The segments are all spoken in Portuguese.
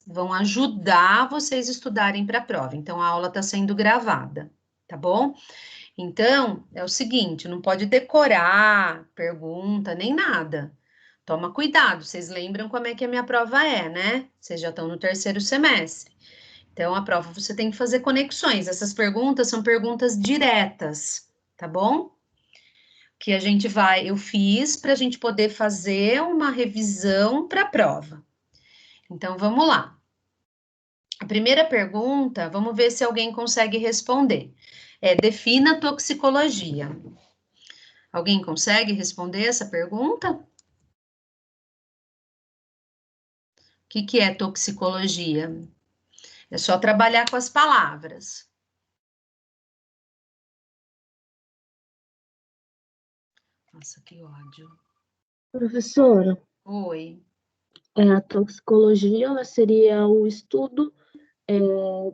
vão ajudar vocês a estudarem para a prova. Então, a aula está sendo gravada, tá bom? Então, é o seguinte, não pode decorar pergunta, nem nada. Toma cuidado, vocês lembram como é que a minha prova é, né? Vocês já estão no terceiro semestre. Então, a prova você tem que fazer conexões. Essas perguntas são perguntas diretas, tá bom? Que eu fiz para a gente poder fazer uma revisão para a prova. Então, vamos lá. A primeira pergunta, vamos ver se alguém consegue responder. Defina toxicologia. Alguém consegue responder essa pergunta? O que é toxicologia? É só trabalhar com as palavras. Nossa, que ódio. Professora, Oi. a toxicologia ela seria o estudo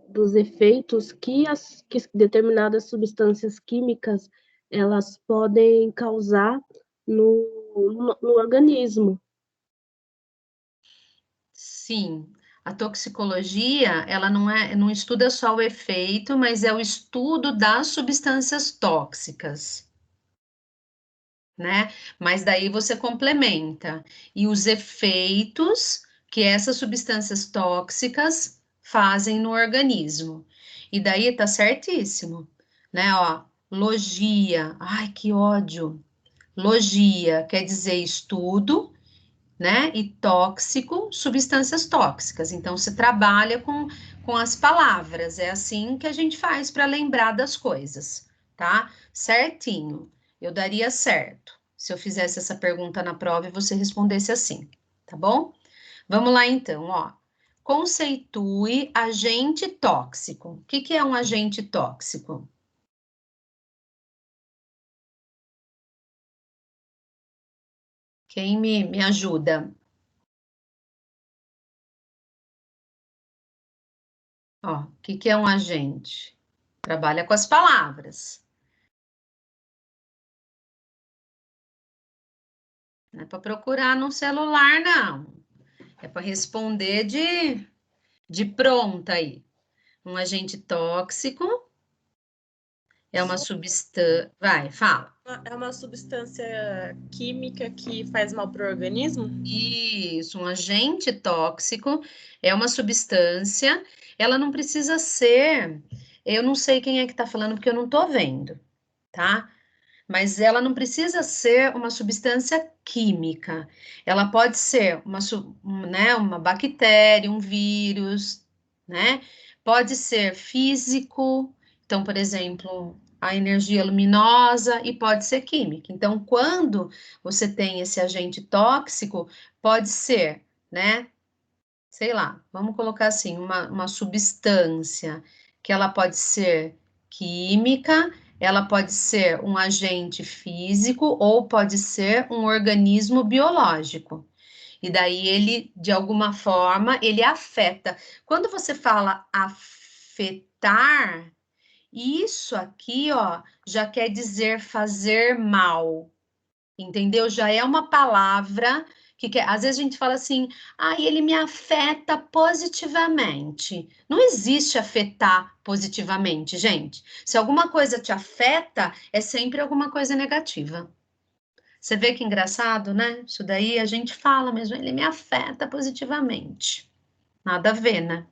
dos efeitos que determinadas substâncias químicas elas podem causar no organismo. Sim, a toxicologia, ela não estuda só o efeito, mas é o estudo das substâncias tóxicas, né? Mas daí você complementa e os efeitos que essas substâncias tóxicas fazem no organismo. E daí tá certíssimo, né? Ó, logia, ai que ódio. Logia quer dizer estudo, né? E tóxico, substâncias tóxicas. Então, se trabalha com as palavras, é assim que a gente faz para lembrar das coisas, tá? Certinho. Eu daria certo se eu fizesse essa pergunta na prova e você respondesse assim, tá bom? Vamos lá então, ó. Conceitue agente tóxico. O que é um agente tóxico? Quem me ajuda? Ó, o que é um agente? Trabalha com as palavras. Não é para procurar no celular, não. É para responder de pronta aí. Um agente tóxico é uma substância. Vai, fala. É uma substância química que faz mal para o organismo? Isso, um agente tóxico é uma substância. Ela não precisa ser. Eu não sei quem é que está falando, porque eu não estou vendo, tá? Mas ela não precisa ser uma substância química. Ela pode ser né, uma bactéria, um vírus, né? Pode ser físico, então, por exemplo, a energia luminosa, e pode ser química. Então, quando você tem esse agente tóxico, pode ser, né? Sei lá, vamos colocar assim, uma substância que ela pode ser química, ela pode ser um agente físico ou pode ser um organismo biológico. E daí ele, de alguma forma, ele afeta. Quando você fala afetar, isso aqui, ó, já quer dizer fazer mal. Entendeu? Já é uma palavra às vezes a gente fala assim, ele me afeta positivamente. Não existe afetar positivamente, gente. Se alguma coisa te afeta, é sempre alguma coisa negativa. Você vê que engraçado, né? Isso daí a gente fala mesmo, ele me afeta positivamente. Nada a ver, né?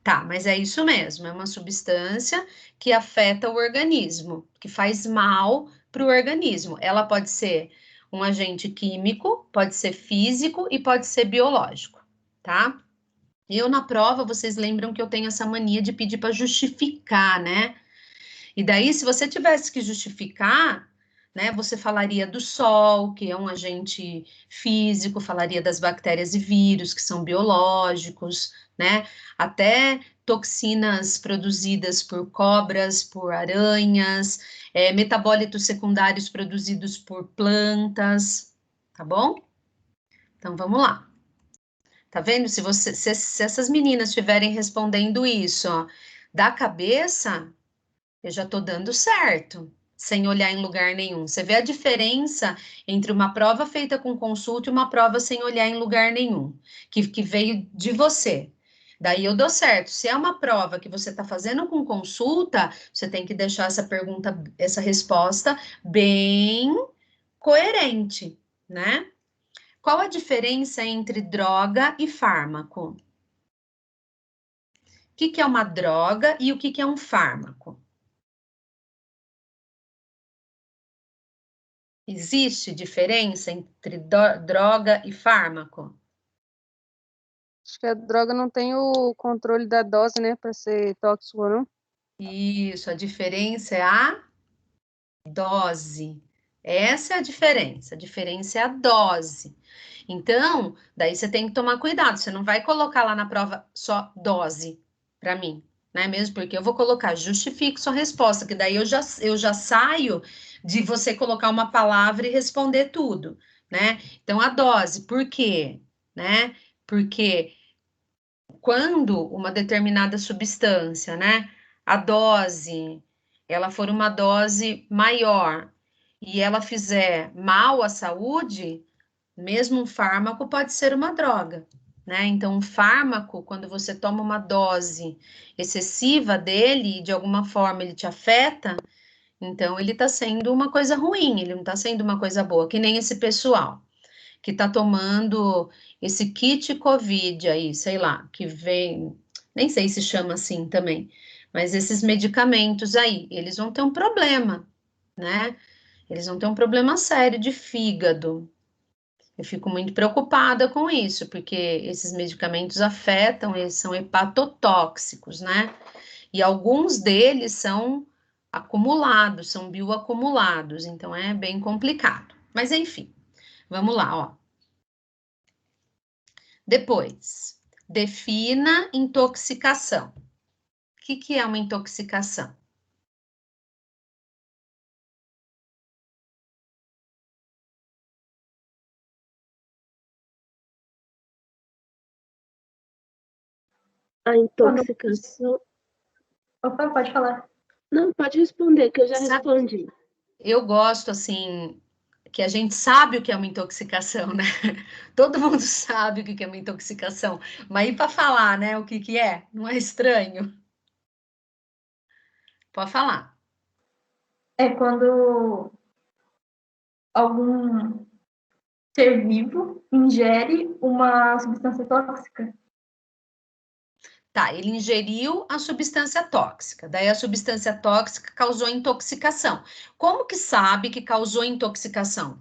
Tá, mas é isso mesmo, é uma substância que afeta o organismo, que faz mal para o organismo. Ela pode ser um agente químico, pode ser físico e pode ser biológico, tá? Eu na prova, vocês lembram que eu tenho essa mania de pedir para justificar, né? E daí, se você tivesse que justificar, né, você falaria do sol, que é um agente físico, falaria das bactérias e vírus, que são biológicos, né? Até toxinas produzidas por cobras, por aranhas, metabólitos secundários produzidos por plantas, tá bom? Então vamos lá. Tá vendo? Se essas meninas estiverem respondendo isso, ó, da cabeça, eu já tô dando certo. sem olhar em lugar nenhum. Você vê a diferença entre uma prova feita com consulta e uma prova sem olhar em lugar nenhum, que veio de você. Daí eu dou certo. Se é uma prova que você está fazendo com consulta, você tem que deixar essa pergunta, essa resposta bem coerente, né? Qual a diferença entre droga e fármaco? O que é uma droga e o que é um fármaco? Existe diferença entre droga e fármaco? Acho que a droga não tem o controle da dose, né, para ser tóxico ou não. Isso, a diferença é a dose. Essa é a diferença. A diferença é a dose. Então, daí você tem que tomar cuidado. Você não vai colocar lá na prova só dose para mim, né? Mesmo porque eu vou colocar justifique sua resposta, que daí eu já saio de você colocar uma palavra e responder tudo, né? Então, a dose, por quê? Né? Porque quando uma determinada substância, né, a dose, ela for uma dose maior e ela fizer mal à saúde, mesmo um fármaco pode ser uma droga, né? Então, um fármaco, quando você toma uma dose excessiva dele e de alguma forma ele te afeta, então ele está sendo uma coisa ruim, ele não está sendo uma coisa boa, que nem esse pessoal que está tomando esse kit COVID aí, sei lá, que vem, nem sei se chama assim também, mas esses medicamentos aí, eles vão ter um problema, né? Eles vão ter um problema sério de fígado. Eu fico muito preocupada com isso, porque esses medicamentos afetam, eles são hepatotóxicos, né? E alguns deles são acumulados, são bioacumulados, então é bem complicado. Mas enfim, vamos lá, ó. Depois, defina intoxicação. O que é uma intoxicação? A intoxicação. Opa, pode falar. Não, pode responder, que eu já Sabe- respondi. Eu gosto, assim, que a gente sabe o que é uma intoxicação, né? Todo mundo sabe o que é uma intoxicação, mas e para falar, né, o que é? Não é estranho? Pode falar. É quando algum ser vivo ingere uma substância tóxica. Tá, ele ingeriu a substância tóxica, daí a substância tóxica causou intoxicação. Como que sabe que causou intoxicação?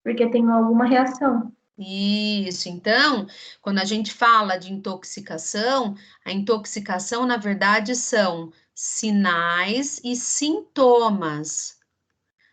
Porque tem alguma reação. Isso, então, quando a gente fala de intoxicação, a intoxicação, na verdade, são sinais e sintomas,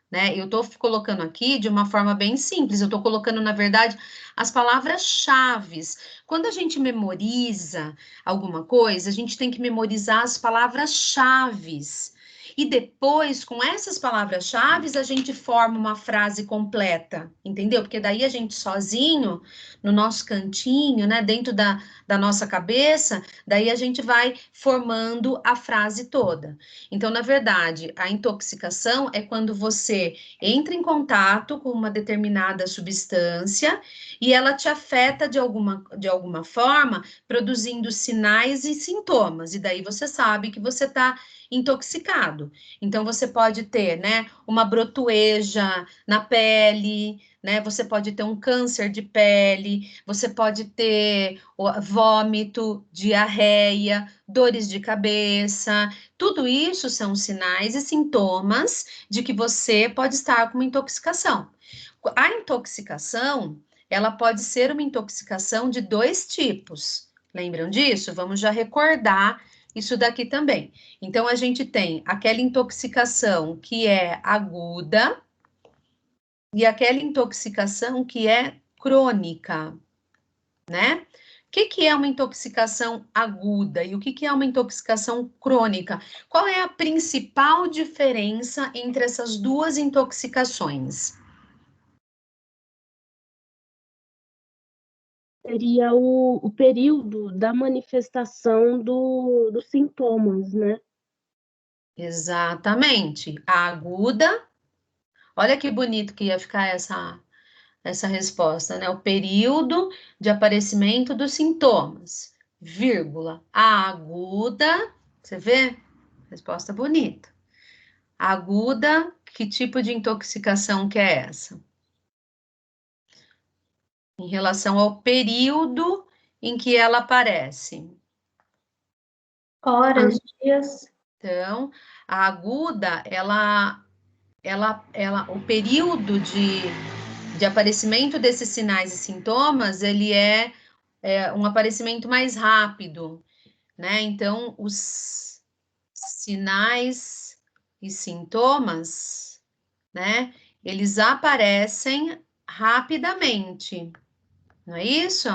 né? Eu estou colocando aqui de uma forma bem simples, eu estou colocando, na verdade, as palavras-chaves. Quando a gente memoriza alguma coisa, a gente tem que memorizar as palavras-chaves. E depois, com essas palavras-chaves, a gente forma uma frase completa, entendeu? Porque daí a gente sozinho, no nosso cantinho, né, dentro da nossa cabeça, daí a gente vai formando a frase toda. Então, na verdade, a intoxicação é quando você entra em contato com uma determinada substância e ela te afeta de alguma forma, produzindo sinais e sintomas. E daí você sabe que você está intoxicado. Então, você pode ter, né, uma brotoeja na pele, né? Você pode ter um câncer de pele, você pode ter vômito, diarreia, dores de cabeça. Tudo isso são sinais e sintomas de que você pode estar com uma intoxicação. A intoxicação, ela pode ser uma intoxicação de dois tipos. Lembram disso? Vamos já recordar isso daqui também. Então, a gente tem aquela intoxicação que é aguda e aquela intoxicação que é crônica, né? O que é uma intoxicação aguda e o que é uma intoxicação crônica? Qual é a principal diferença entre essas duas intoxicações? Seria o período da manifestação dos sintomas, né? Exatamente. A aguda, olha que bonito que ia ficar essa resposta, né? O período de aparecimento dos sintomas, vírgula. A aguda, você vê? Resposta bonita. Aguda, que tipo de intoxicação que é essa? Em relação ao período em que ela aparece. Horas, dias. Então, a aguda, o período de aparecimento desses sinais e sintomas, ele é um aparecimento mais rápido, né? Então, os sinais e sintomas, né? Eles aparecem rapidamente, não é isso?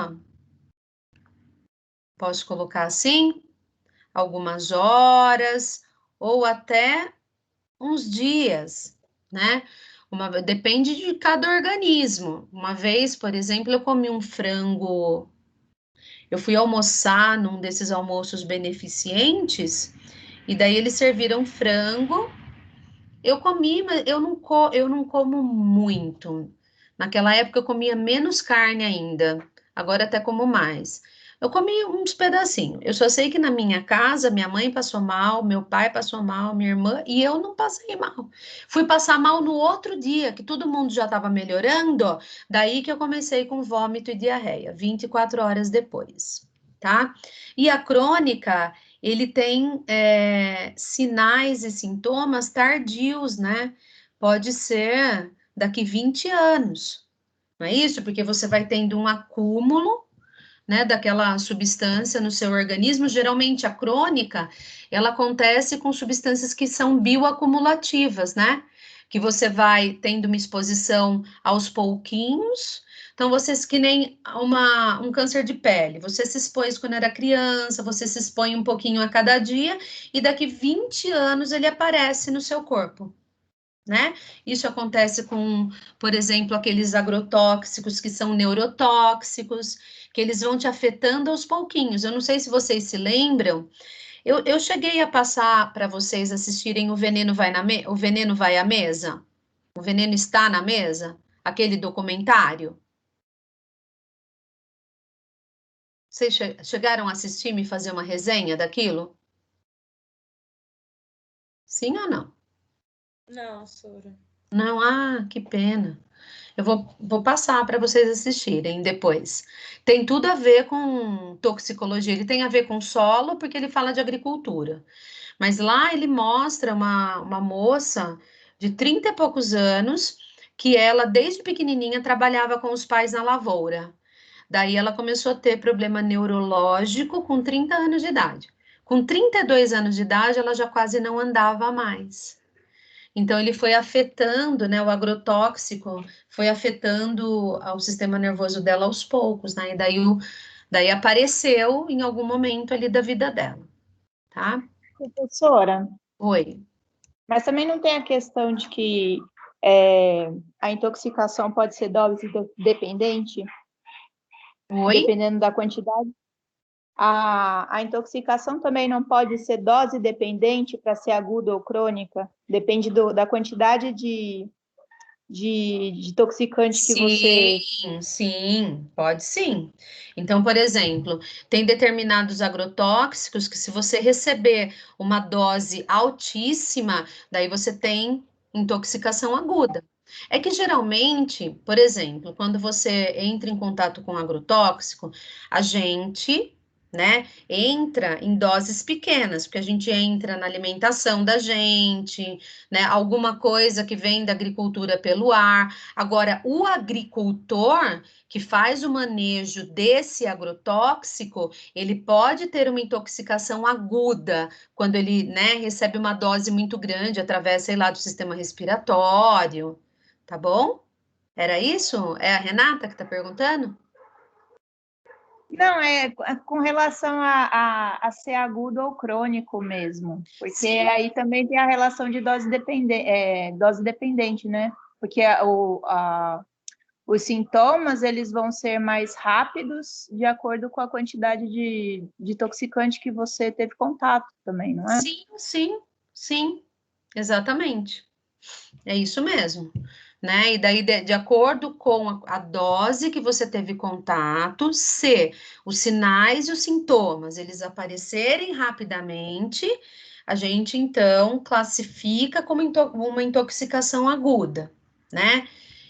Posso colocar assim? Algumas horas ou até uns dias, né? Depende de cada organismo. Uma vez, por exemplo, eu comi um frango. Eu fui almoçar num desses almoços beneficentes e daí eles serviram frango. Eu comi, mas eu não como muito. Naquela época eu comia menos carne ainda. Agora até como mais. Eu comi uns pedacinhos. Eu só sei que na minha casa, minha mãe passou mal, meu pai passou mal, minha irmã, e eu não passei mal. Fui passar mal no outro dia, que todo mundo já estava melhorando, daí que eu comecei com vômito e diarreia, 24 horas depois, tá? E a crônica, ele tem sinais e sintomas tardios, né? Pode ser daqui 20 anos, não é isso? Porque você vai tendo um acúmulo, né, daquela substância no seu organismo. Geralmente a crônica, ela acontece com substâncias que são bioacumulativas, né? Que você vai tendo uma exposição aos pouquinhos. Então, vocês que nem um câncer de pele, você se expôs quando era criança, você se expõe um pouquinho a cada dia, e daqui 20 anos ele aparece no seu corpo, né? Isso acontece com, por exemplo, aqueles agrotóxicos que são neurotóxicos, que eles vão te afetando aos pouquinhos. Eu não sei se vocês se lembram, eu cheguei a passar para vocês assistirem O Veneno Vai à Mesa? O Veneno Está na Mesa? Aquele documentário. Vocês chegaram a assistir, me fazer uma resenha daquilo? Sim ou não? Não, Sora. Não, que pena. Eu vou passar para vocês assistirem depois. Tem tudo a ver com toxicologia, ele tem a ver com solo, porque ele fala de agricultura. Mas lá ele mostra uma moça de 30 e poucos anos, que ela, desde pequenininha, trabalhava com os pais na lavoura. Daí ela começou a ter problema neurológico com 30 anos de idade. Com 32 anos de idade, ela já quase não andava mais. Então, ele foi afetando, né, o agrotóxico foi afetando o sistema nervoso dela aos poucos, né, e daí apareceu em algum momento ali da vida dela, tá? Professora, Oi. mas também não tem a questão de que a intoxicação pode ser dose dependente, Oi? dependendo da quantidade? A intoxicação também não pode ser dose dependente para ser aguda ou crônica? Depende da quantidade de toxicante que você... Sim, pode sim. Então, por exemplo, tem determinados agrotóxicos que se você receber uma dose altíssima, daí você tem intoxicação aguda. É que geralmente, por exemplo, quando você entra em contato com agrotóxico, a gente, né, entra em doses pequenas, porque a gente entra na alimentação da gente, né, alguma coisa que vem da agricultura pelo ar. Agora, o agricultor que faz o manejo desse agrotóxico, ele pode ter uma intoxicação aguda quando ele, né, recebe uma dose muito grande através, sei lá, do sistema respiratório, tá bom? Era isso? É a Renata que está perguntando? Não, com relação a ser agudo ou crônico mesmo, porque Sim. aí também tem a relação de dose dependente, né? Porque os sintomas, eles vão ser mais rápidos de acordo com a quantidade de toxicante que você teve contato também, não é? Sim, Sim, exatamente. É isso mesmo, né? E daí, de acordo com a dose que você teve contato, se os sinais e os sintomas, eles aparecerem rapidamente, a gente, então, classifica como uma intoxicação aguda, né?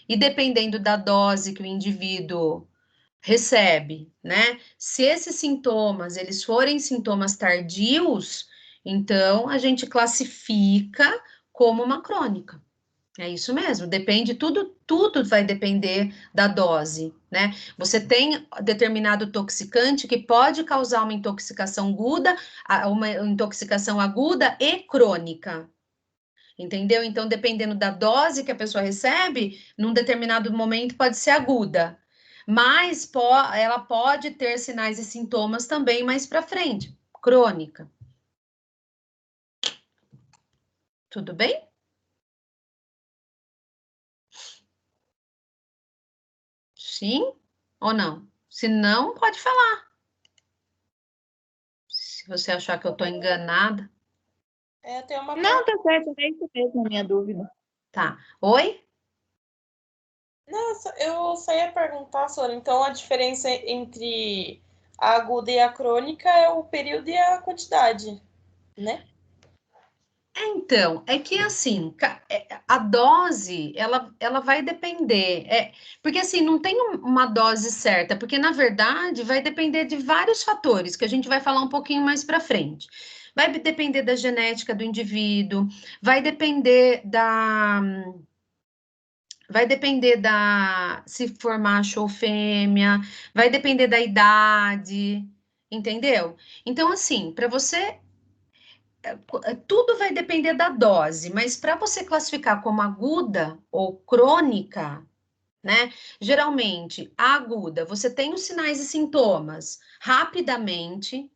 E dependendo da dose que o indivíduo recebe, né? Se esses sintomas, eles forem sintomas tardios, então, a gente classifica como uma crônica. É isso mesmo, depende, tudo vai depender da dose, né? Você tem determinado toxicante que pode causar uma intoxicação aguda e crônica, entendeu? Então, dependendo da dose que a pessoa recebe, num determinado momento pode ser aguda, mas ela pode ter sinais e sintomas também mais para frente, crônica. Tudo bem? Sim ou não? Se não, pode falar. Se você achar que eu estou enganada. Eu tenho uma Não, tá certo, é isso mesmo a minha dúvida. Tá. Oi? Nossa, eu só ia perguntar, Sora, então a diferença entre a aguda e a crônica é o período e a quantidade, né? Então, é que assim, a dose, ela vai depender, porque assim, não tem uma dose certa, porque na verdade vai depender de vários fatores, que a gente vai falar um pouquinho mais para frente. Vai depender da genética do indivíduo, vai depender se for macho ou fêmea, vai depender da idade, entendeu? Então, assim, para você tudo vai depender da dose, mas para você classificar como aguda ou crônica, né? Geralmente, a aguda, você tem os sinais e sintomas rapidamente,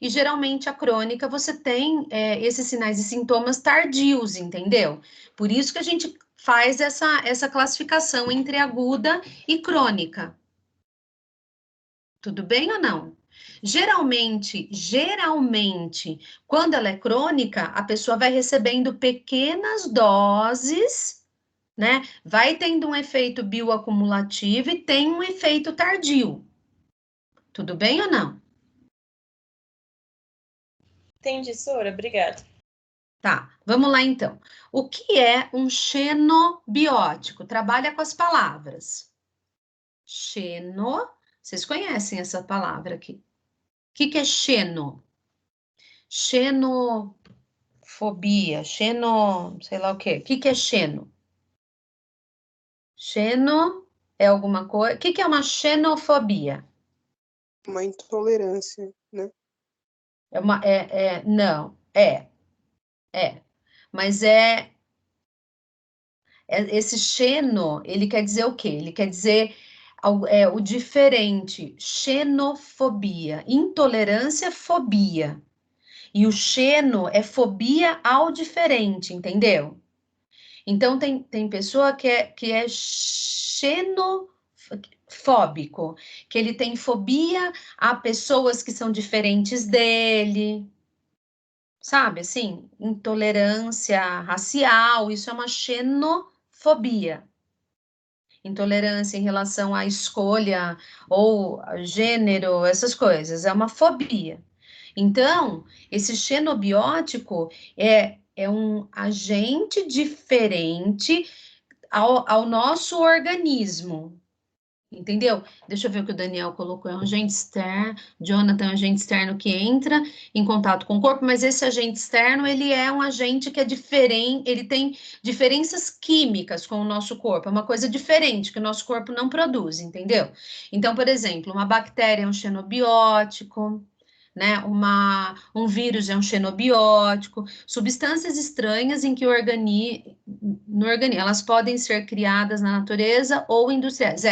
e geralmente a crônica você tem esses sinais e sintomas tardios, entendeu? Por isso que a gente faz essa classificação entre aguda e crônica. Tudo bem ou não? Geralmente, quando ela é crônica, a pessoa vai recebendo pequenas doses, né? Vai tendo um efeito bioacumulativo e tem um efeito tardio. Tudo bem ou não? Entendi, Sora, obrigada. Tá, vamos lá então. O que é um xenobiótico? Trabalha com as palavras. Vocês conhecem essa palavra aqui. O que é xeno? Xenofobia, sei lá o quê. O que é xeno? Xeno é alguma coisa. O que é uma xenofobia? Uma intolerância, né? Não, mas esse xeno, ele quer dizer o quê? Ele quer dizer o diferente, xenofobia, intolerância, fobia. E o xeno é fobia ao diferente, entendeu? Então, tem pessoa que é xenofóbico, que ele tem fobia a pessoas que são diferentes dele, sabe? Assim, intolerância racial, isso é uma xenofobia. Intolerância em relação à escolha ou gênero, essas coisas, é uma fobia. Então, esse xenobiótico é um agente diferente ao nosso organismo, entendeu? Deixa eu ver o que o Daniel colocou, é um agente externo, Jonathan é um agente externo que entra em contato com o corpo, mas esse agente externo, ele é um agente que é diferente, ele tem diferenças químicas com o nosso corpo, é uma coisa diferente que o nosso corpo não produz, entendeu? Então, por exemplo, uma bactéria é um xenobiótico, né? Um vírus é um xenobiótico, substâncias estranhas em que no organismo, elas podem ser criadas na natureza ou industriais.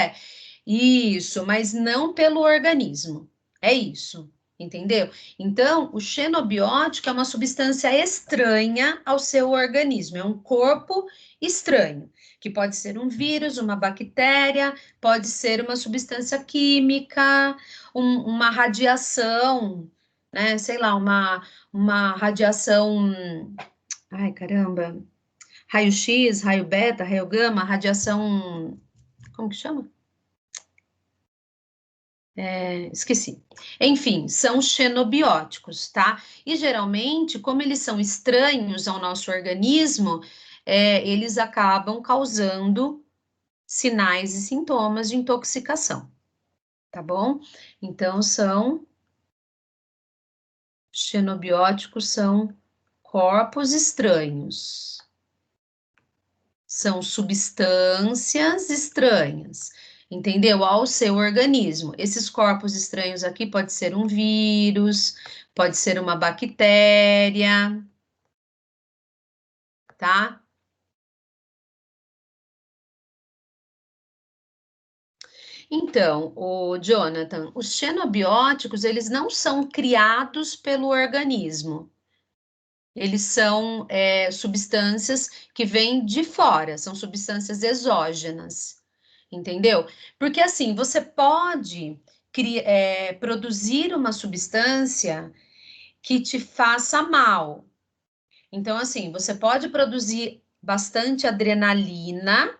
Isso, mas não pelo organismo. É isso, entendeu? Então, o xenobiótico é uma substância estranha ao seu organismo, é um corpo estranho, que pode ser um vírus, uma bactéria, pode ser uma substância química, uma radiação, né? Sei lá, uma radiação Ai, caramba. Raio-X, raio beta, raio gama, radiação. Como que chama? Esqueci. Enfim, são xenobióticos, tá? E geralmente, como eles são estranhos ao nosso organismo, eles acabam causando sinais e sintomas de intoxicação, tá bom? Então, xenobióticos são corpos estranhos, são substâncias estranhas, entendeu? Ao seu organismo. Esses corpos estranhos aqui pode ser um vírus, pode ser uma bactéria, tá? Então, o Jonathan, os xenobióticos, eles não são criados pelo organismo. Eles são substâncias que vêm de fora, são substâncias exógenas, entendeu? Porque assim, você pode produzir uma substância que te faça mal. Então, assim, você pode produzir bastante adrenalina,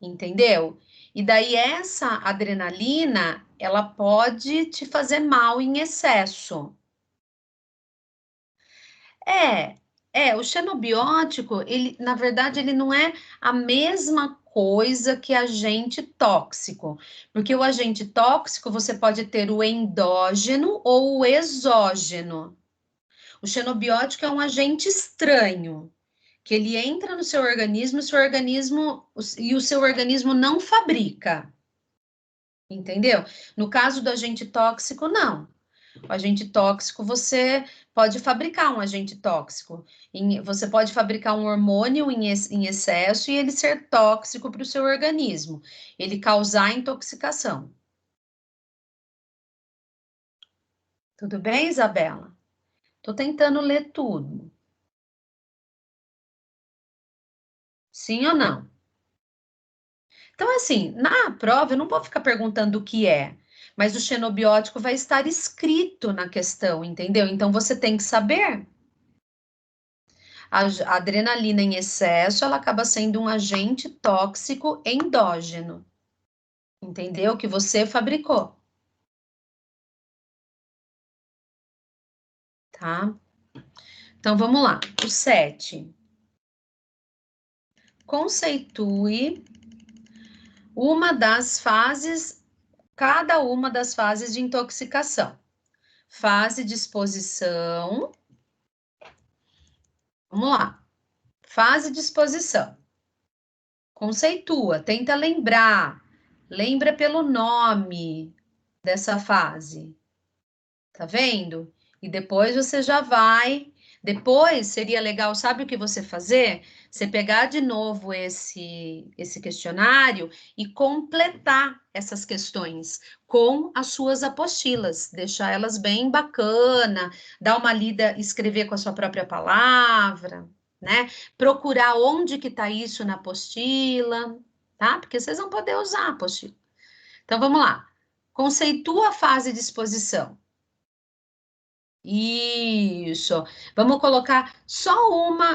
entendeu? E daí essa adrenalina, ela pode te fazer mal em excesso. O xenobiótico, ele, na verdade, ele não é a mesma coisa que agente tóxico, porque o agente tóxico você pode ter o endógeno ou o exógeno. O xenobiótico é um agente estranho, que ele entra no seu organismo, e o seu organismo não fabrica. Entendeu? No caso do agente tóxico, não. O agente tóxico, você pode fabricar um agente tóxico. Você pode fabricar um hormônio em excesso e ele ser tóxico para o seu organismo. Ele causar intoxicação. Tudo bem, Isabela? Estou tentando ler tudo. Sim ou não? Então, assim, na prova, eu não vou ficar perguntando o que é, mas o xenobiótico vai estar escrito na questão, entendeu? Então, você tem que saber. A adrenalina em excesso, ela acaba sendo um agente tóxico endógeno, entendeu? Que você fabricou, tá? Então, vamos lá. O 7. Conceitue cada uma das fases de intoxicação. Fase de exposição. Vamos lá. Fase de exposição. Conceitua, tenta lembrar. Lembra pelo nome dessa fase. Tá vendo? E depois você já vai. Depois seria legal, sabe o que você fazer? Você pegar de novo esse questionário e completar essas questões com as suas apostilas, deixar elas bem bacana, dar uma lida, escrever com a sua própria palavra, né? Procurar onde que tá isso na apostila, tá? Porque vocês vão poder usar a apostila. Então vamos lá. Conceitua a fase de exposição. Isso. Vamos colocar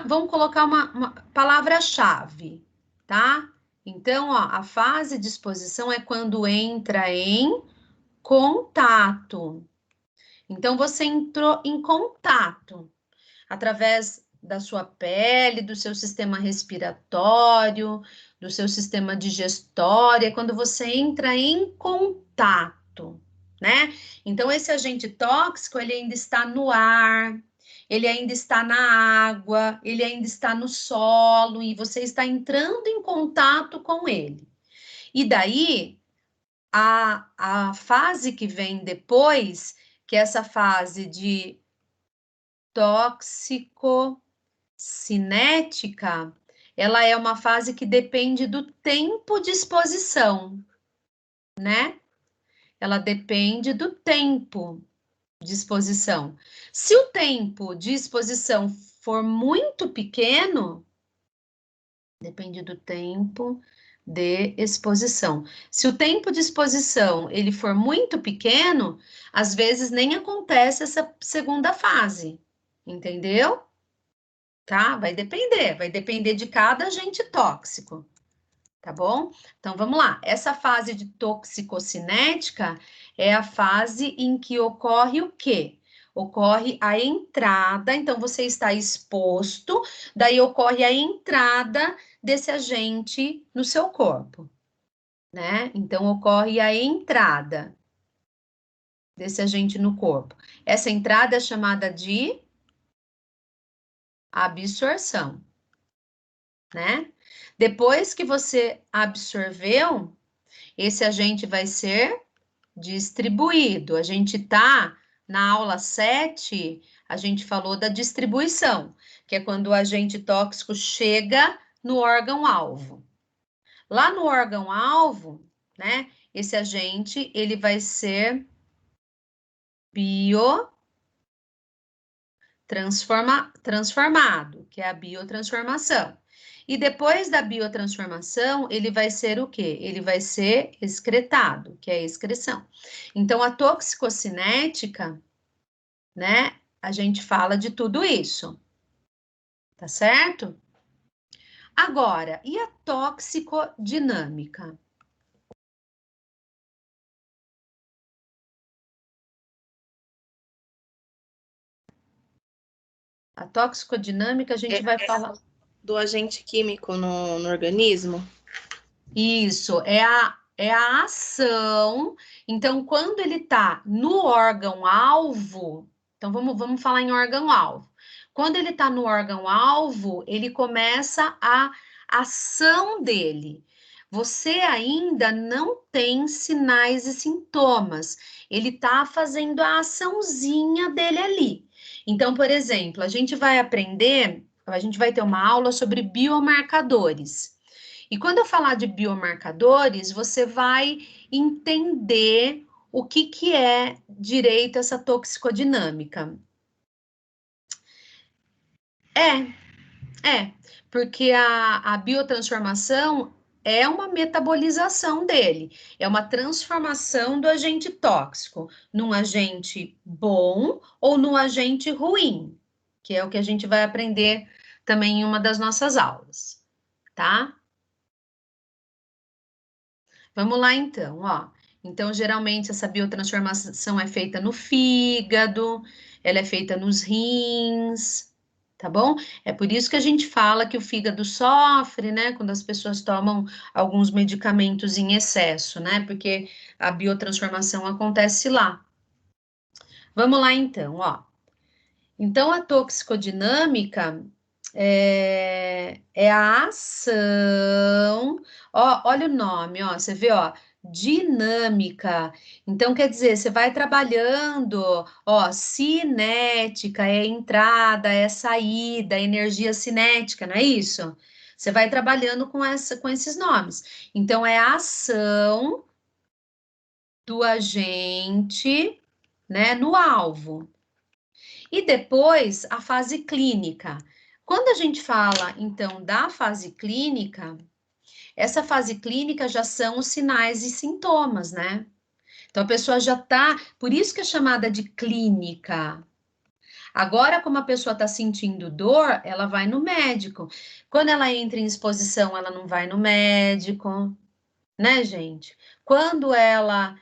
vamos colocar uma palavra-chave, tá? Então, ó, a fase de exposição é quando entra em contato. Então, você entrou em contato através da sua pele, do seu sistema respiratório, do seu sistema digestório, é quando você entra em contato, né? Então, esse agente tóxico, ele ainda está no ar, ele ainda está na água, ele ainda está no solo, e você está entrando em contato com ele. E daí, a fase que vem depois, que é essa fase de toxicocinética, ela é uma fase que depende do tempo de exposição, né? Ela depende do tempo de exposição. Se o tempo de exposição for muito pequeno, depende do tempo de exposição. Se o tempo de exposição ele for muito pequeno, às vezes nem acontece essa segunda fase, entendeu? tá? Vai depender de cada agente tóxico, tá bom? Então, vamos lá. Essa fase de toxicocinética é a fase em que ocorre o quê? Ocorre a entrada, então você está exposto, daí ocorre a entrada desse agente no seu corpo, né? Então, ocorre a entrada desse agente no corpo. Essa entrada é chamada de absorção, né? Depois que você absorveu, esse agente vai ser distribuído. A gente tá na aula 7, a gente falou da distribuição, que é quando o agente tóxico chega no órgão-alvo. Lá no órgão-alvo, né, esse agente, ele vai ser transformado, que é a biotransformação. E depois da biotransformação, ele vai ser o quê? Ele vai ser excretado, que é a excreção. Então, a toxicocinética, né, a gente fala de tudo isso, tá certo? Agora, e a toxicodinâmica? A toxicodinâmica, a gente vai falar... Do agente químico no organismo? Isso, é a ação. Então, quando ele está no órgão-alvo, então vamos falar em órgão-alvo. Quando ele está no órgão-alvo, ele começa a ação dele. Você ainda não tem sinais e sintomas. Ele está fazendo a açãozinha dele ali. Então, por exemplo, a gente vai ter uma aula sobre biomarcadores. E quando eu falar de biomarcadores, você vai entender o que é direito essa toxicodinâmica. Porque a biotransformação é uma metabolização dele, é uma transformação do agente tóxico num agente bom ou num agente ruim, que é o que a gente vai aprender também em uma das nossas aulas, tá? Vamos lá, então, ó. Então, geralmente, essa biotransformação é feita no fígado, ela é feita nos rins, tá bom? É por isso que a gente fala que o fígado sofre, né, quando as pessoas tomam alguns medicamentos em excesso, né? Porque a biotransformação acontece lá. Vamos lá, então, ó. Então, a toxicodinâmica é a ação. Ó, olha o nome, ó, você vê, ó, dinâmica. Então, quer dizer, você vai trabalhando, ó, cinética é entrada, é saída, é energia cinética, não é isso? Você vai trabalhando com esses nomes. Então, é a ação do agente, né, no alvo. E depois, a fase clínica. Quando a gente fala, então, da fase clínica, essa fase clínica já são os sinais e sintomas, né? Então, a pessoa já tá, por isso que é chamada de clínica. Agora, como a pessoa está sentindo dor, ela vai no médico. Quando ela entra em exposição, ela não vai no médico, né, gente? Quando ela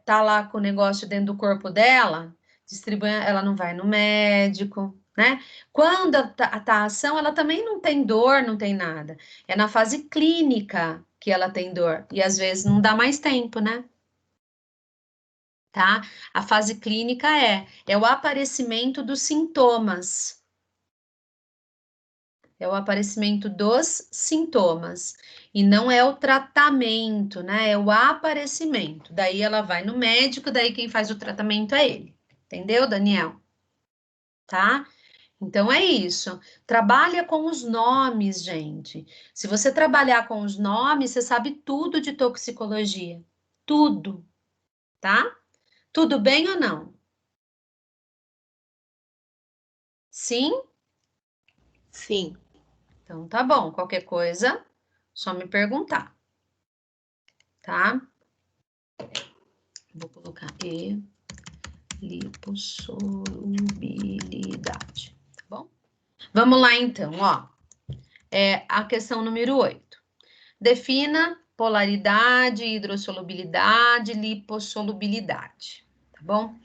tá lá com o negócio dentro do corpo dela, distribuindo, ela não vai no médico, né? Quando a ação, ela também não tem dor, não tem nada. É na fase clínica que ela tem dor. E às vezes não dá mais tempo, né? Tá? A fase clínica é o aparecimento dos sintomas. É o aparecimento dos sintomas. E não é o tratamento, né? É o aparecimento. Daí ela vai no médico, daí quem faz o tratamento é ele. Entendeu, Daniel? Tá? Então é isso. Trabalha com os nomes, gente. Se você trabalhar com os nomes, você sabe tudo de toxicologia. Tudo. Tá? Tudo bem ou não? Sim? Sim. Então tá bom. Qualquer coisa, só me perguntar. Tá? Vou colocar lipossolubilidade, tá bom? Vamos lá, então, ó. A questão número 8. Defina polaridade, hidrossolubilidade, lipossolubilidade, tá bom?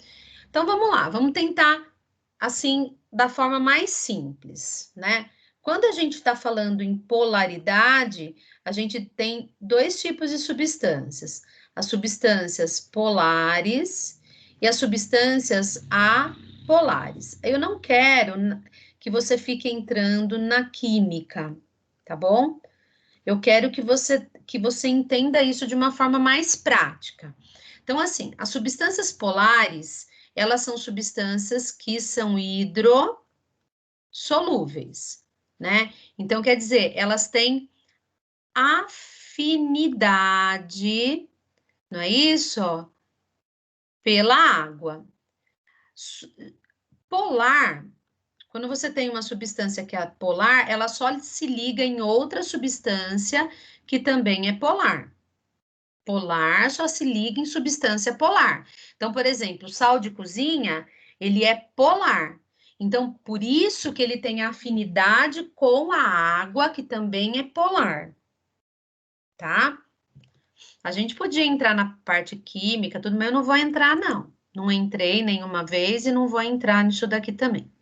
Então, vamos lá, vamos tentar, assim, da forma mais simples, né? Quando a gente está falando em polaridade, a gente tem dois tipos de substâncias. As substâncias polares e as substâncias apolares. Eu não quero que você fique entrando na química, tá bom? Eu quero que você entenda isso de uma forma mais prática. Então, assim, as substâncias polares, elas são substâncias que são hidrossolúveis, né? Então, quer dizer, elas têm afinidade, não é isso? Pela água. Polar, quando você tem uma substância que é polar, ela só se liga em outra substância que também é polar. Polar só se liga em substância polar. Então, por exemplo, o sal de cozinha, ele é polar. Então, por isso que ele tem afinidade com a água, que também é polar. Tá? A gente podia entrar na parte química, tudo, mas eu não vou entrar, não. Não entrei nenhuma vez e não vou entrar nisso daqui também.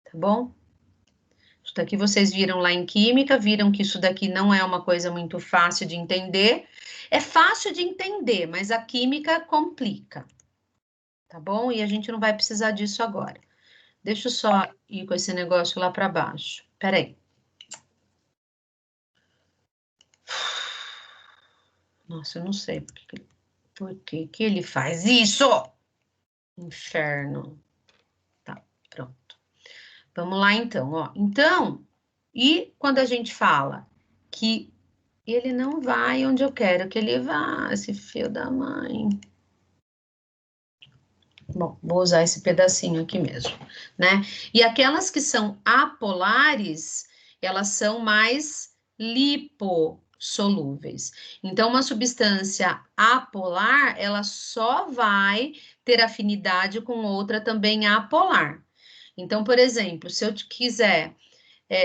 Tá bom? Isso daqui vocês viram lá em química, viram que isso daqui não é uma coisa muito fácil de entender. É fácil de entender, mas a química complica, tá bom? E a gente não vai precisar disso agora. Deixa eu só ir com esse negócio lá para baixo. Peraí. Nossa, eu não sei por que ele faz isso. Inferno. Tá, pronto. Vamos lá então, ó. Então, e quando a gente fala que ele não vai onde eu quero que ele vá, esse filho da mãe. Bom, vou usar esse pedacinho aqui mesmo, né? E aquelas que são apolares, elas são mais lipossolúveis. Então, uma substância apolar, ela só vai ter afinidade com outra também apolar. Então, por exemplo, se eu quiser,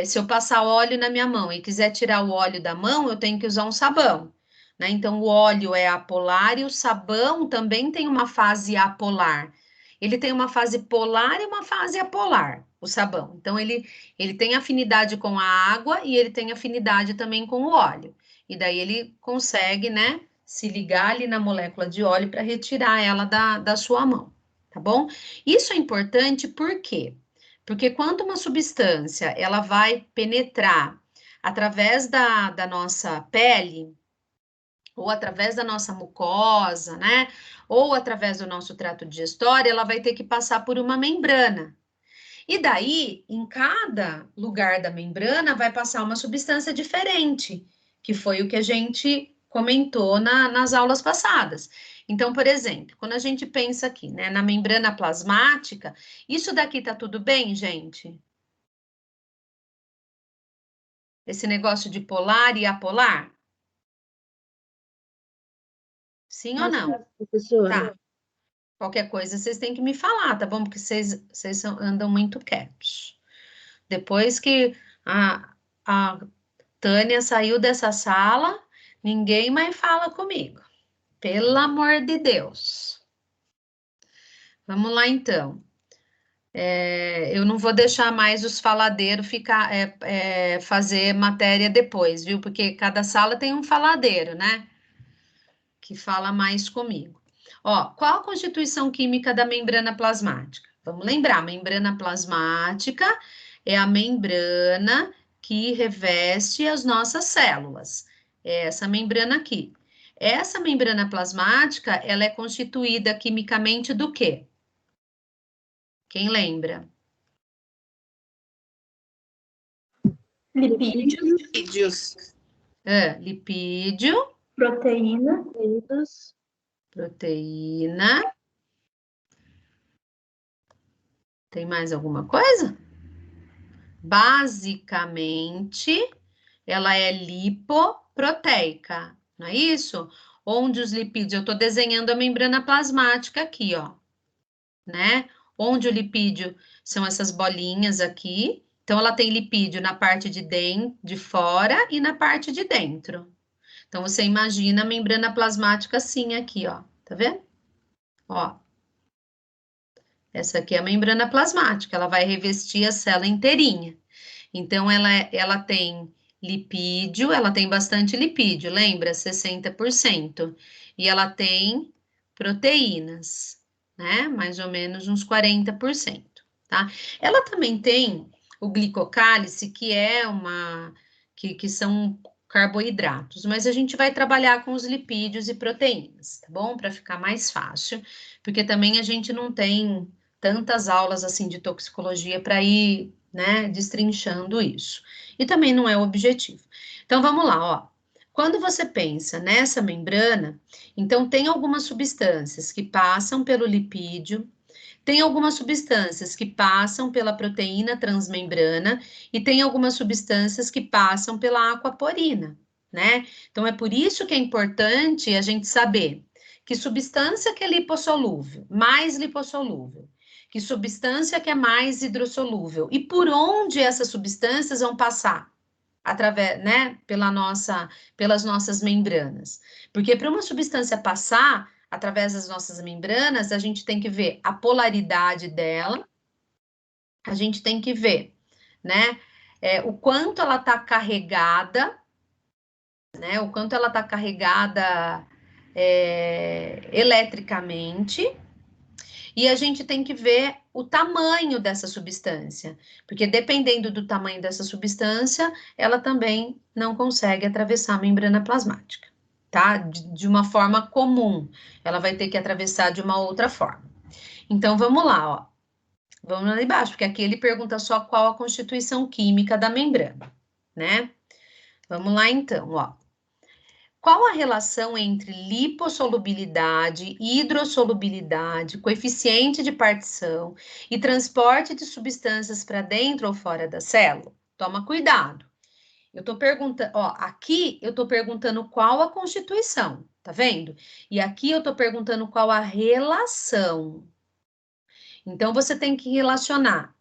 se eu passar óleo na minha mão e quiser tirar o óleo da mão, eu tenho que usar um sabão, né? Então, o óleo é apolar e o sabão também tem uma fase apolar. Ele tem uma fase polar e uma fase apolar, o sabão. Então, ele tem afinidade com a água e ele tem afinidade também com o óleo. E daí ele consegue, né, se ligar ali na molécula de óleo para retirar ela da sua mão, tá bom? Isso é importante por quê? Porque quando uma substância ela vai penetrar através da nossa pele, ou através da nossa mucosa, né? Ou através do nosso trato digestório, ela vai ter que passar por uma membrana. E daí, em cada lugar da membrana, vai passar uma substância diferente, que foi o que a gente comentou nas aulas passadas. Então, por exemplo, quando a gente pensa aqui, né, na membrana plasmática, isso daqui tá tudo bem, gente? Esse negócio de polar e apolar? Sim ou não? Professora. Tá. Qualquer coisa vocês têm que me falar, tá bom? Porque vocês andam muito quietos. Depois que a Tânia saiu dessa sala, ninguém mais fala comigo. Pelo amor de Deus. Vamos lá, então. Eu não vou deixar mais os faladeiros fazer matéria depois, viu? Porque cada sala tem um faladeiro, né? Que fala mais comigo. Ó, qual a constituição química da membrana plasmática? Vamos lembrar, a membrana plasmática é a membrana que reveste as nossas células. É essa membrana aqui. Essa membrana plasmática, ela é constituída quimicamente do quê? Quem lembra? Lipídios, Vídeos. Lipídio, proteína, proteína. Tem mais alguma coisa? Basicamente, ela é lipoproteica, não é isso? Onde os lipídios, eu estou desenhando a membrana plasmática aqui, ó, né? Onde o lipídio são essas bolinhas aqui, Então, ela tem lipídio na parte de fora e na parte de dentro. Então, você imagina a membrana plasmática assim aqui, ó. Tá vendo? Ó. Essa aqui é a membrana plasmática, ela vai revestir a célula inteirinha. Então, ela tem lipídio, ela tem bastante lipídio, lembra? 60%. E ela tem proteínas, né? Mais ou menos uns 40%, tá? Ela também tem o glicocálice, que é que são carboidratos, mas a gente vai trabalhar com os lipídios e proteínas, tá bom? Para ficar mais fácil, porque também a gente não tem tantas aulas assim de toxicologia para ir, né, destrinchando isso. E também não é o objetivo. Então vamos lá, ó. Quando você pensa nessa membrana, então tem algumas substâncias que passam pelo lipídio, tem algumas substâncias que passam pela proteína transmembrana e tem algumas substâncias que passam pela aquaporina, né? Então é por isso que é importante a gente saber que substância que é lipossolúvel, mais lipossolúvel, que substância que é mais hidrossolúvel e por onde essas substâncias vão passar através, né, pelas nossas membranas. Porque para uma substância passar através das nossas membranas, a gente tem que ver a polaridade dela, a gente tem que ver, né, o quanto ela está carregada, né, o quanto ela está carregada eletricamente, e a gente tem que ver o tamanho dessa substância, porque dependendo do tamanho dessa substância, ela também não consegue atravessar a membrana plasmática, tá? De uma forma comum, ela vai ter que atravessar de uma outra forma. Então, vamos lá, ó. Vamos lá embaixo, porque aqui ele pergunta só qual a constituição química da membrana, né? Vamos lá, então, ó. Qual a relação entre lipossolubilidade, hidrossolubilidade, coeficiente de partição e transporte de substâncias para dentro ou fora da célula? Toma cuidado. Eu estou perguntando, ó, aqui eu estou perguntando qual a constituição, tá vendo? E aqui eu estou perguntando qual a relação. Então, você tem que relacionar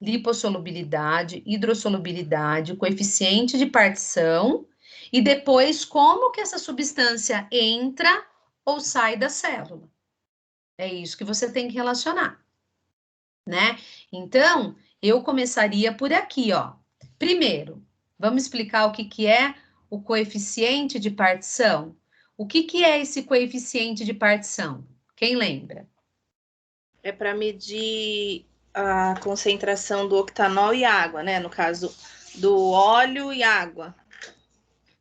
lipossolubilidade, hidrossolubilidade, coeficiente de partição e depois como que essa substância entra ou sai da célula. É isso que você tem que relacionar, né? Então, eu começaria por aqui, ó. Primeiro, vamos explicar o que é o coeficiente de partição? O que é esse coeficiente de partição? Quem lembra? É para medir a concentração do octanol e água, né? No caso do óleo e água.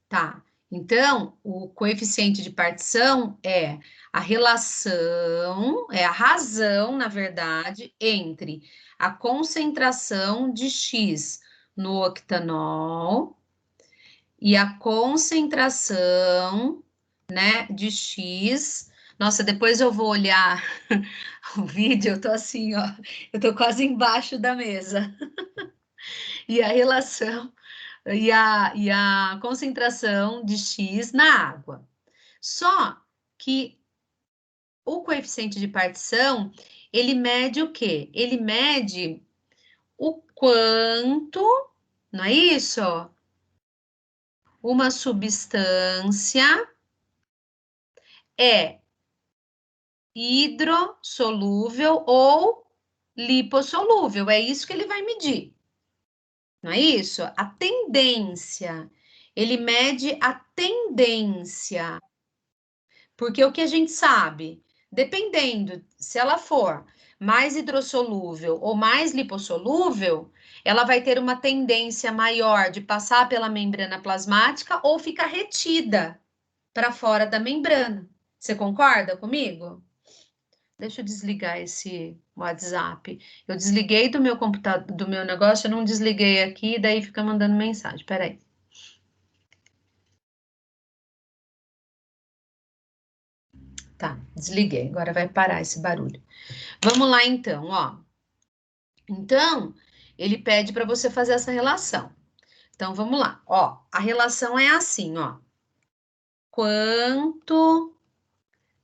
Tá. Então, o coeficiente de partição é a relação, é a razão, na verdade, entre a concentração de X no octanol e a concentração, né, de X. Nossa, depois eu vou olhar o vídeo, eu tô assim, ó, eu tô quase embaixo da mesa. E a relação e a concentração de X na água. Só que o coeficiente de partição, ele mede o quê? Ele mede o quanto, não é isso? Uma substância é hidrossolúvel ou lipossolúvel. É isso que ele vai medir. Não é isso? A tendência. Ele mede a tendência. Porque o que a gente sabe, dependendo se ela for mais hidrossolúvel ou mais lipossolúvel, ela vai ter uma tendência maior de passar pela membrana plasmática ou ficar retida para fora da membrana. Você concorda comigo? Deixa eu desligar esse WhatsApp. Eu desliguei do meu computador, do meu negócio, eu não desliguei aqui, daí fica mandando mensagem. Peraí. Tá, desliguei. Agora vai parar esse barulho. Vamos lá, então, ó. Então, ele pede para você fazer essa relação. Então, vamos lá. Ó, a relação é assim, ó. Quanto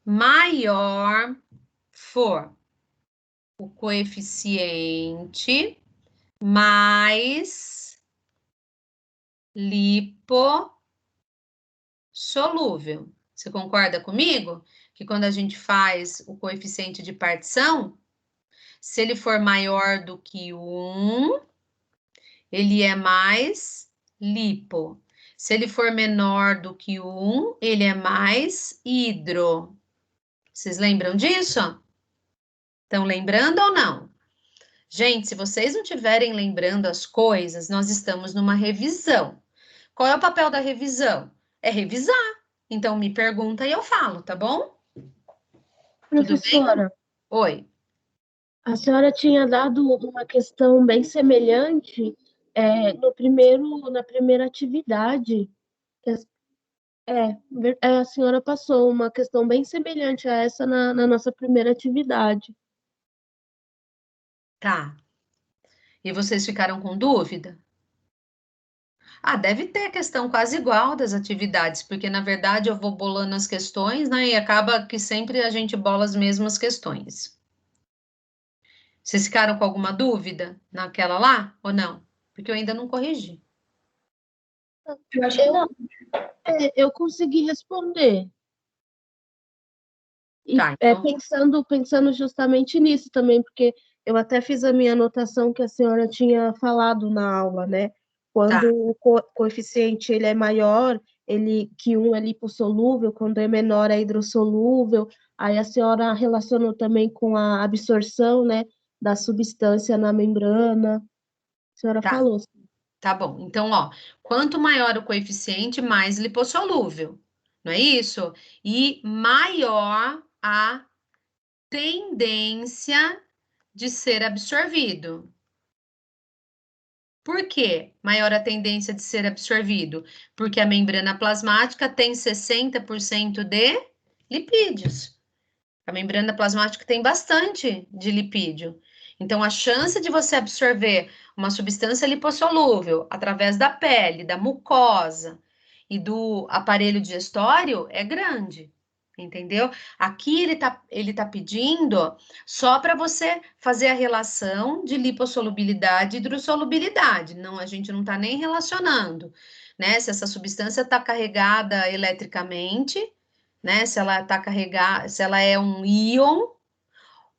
maior for o coeficiente, mais lipossolúvel. Você concorda comigo? Que quando a gente faz o coeficiente de partição, se ele for maior do que 1, ele é mais lipo. Se ele for menor do que 1, ele é mais hidro. Vocês lembram disso? Estão lembrando ou não? Gente, se vocês não estiverem lembrando as coisas, nós estamos numa revisão. Qual é o papel da revisão? É revisar. Então, me pergunta e eu falo, tá bom? Tudo bem? Professora, Oi. a senhora tinha dado uma questão bem semelhante na primeira atividade. A senhora passou uma questão bem semelhante a essa na nossa primeira atividade. Tá. E vocês ficaram com dúvida? Ah, deve ter questão quase igual das atividades, porque na verdade eu vou bolando as questões, né? E acaba que sempre a gente bola as mesmas questões. Vocês ficaram com alguma dúvida naquela lá ou não? Porque eu ainda não corrigi. Eu acho que não. Eu consegui responder. E Tá, então. pensando justamente nisso também, porque eu até fiz a minha anotação que a senhora tinha falado na aula, né? Quando Tá. o coeficiente ele é maior, que 1 é lipossolúvel, quando é menor é hidrossolúvel. Aí a senhora relacionou também com a absorção, né, da substância na membrana. A senhora Tá. falou. Tá bom. Então, ó, quanto maior o coeficiente, mais lipossolúvel, não é isso? E maior a tendência de ser absorvido. Por quê? Maior a tendência de ser absorvido? Porque a membrana plasmática tem 60% de lipídios. A membrana plasmática tem bastante de lipídio. Então, a chance de você absorver uma substância lipossolúvel através da pele, da mucosa e do aparelho digestório é grande, entendeu? Aqui ele tá pedindo só para você fazer a relação de lipossolubilidade e hidrossolubilidade. Não, a gente não está nem relacionando, né? Se essa substância está carregada eletricamente, né? Se ela tá carregada, se ela é um íon,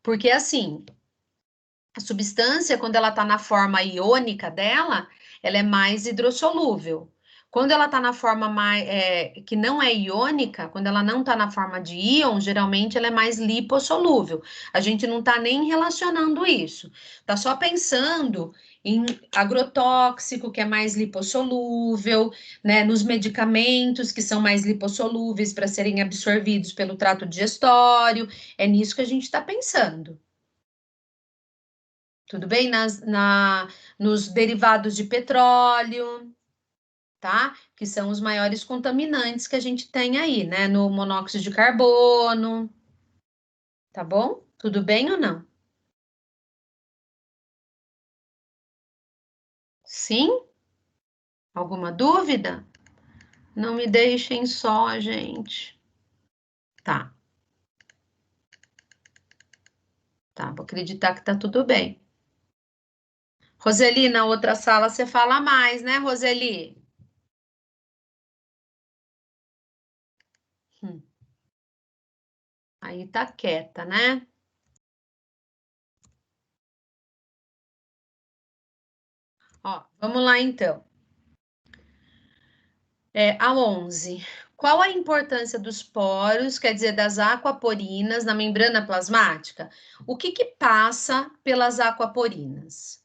porque assim, a substância, quando ela está na forma iônica dela, ela é mais hidrossolúvel. Quando ela está na forma que não é iônica, quando ela não está na forma de íon, geralmente ela é mais lipossolúvel. A gente não está nem relacionando isso. Está só pensando em agrotóxico, que é mais lipossolúvel, né? Nos medicamentos, que são mais lipossolúveis para serem absorvidos pelo trato digestório. É nisso que a gente está pensando. Tudo bem? Nos derivados de petróleo, tá? Que são os maiores contaminantes que a gente tem aí, né? No monóxido de carbono, tá bom? Tudo bem ou não? Sim? Alguma dúvida? Não me deixem só, gente. Tá. Tá, vou acreditar que tá tudo bem. Roseli, na outra sala você fala mais, né, Roseli? Aí tá quieta, né? Ó, vamos lá então. A 11. Qual a importância dos poros, quer dizer, das aquaporinas na membrana plasmática? O que que passa pelas aquaporinas?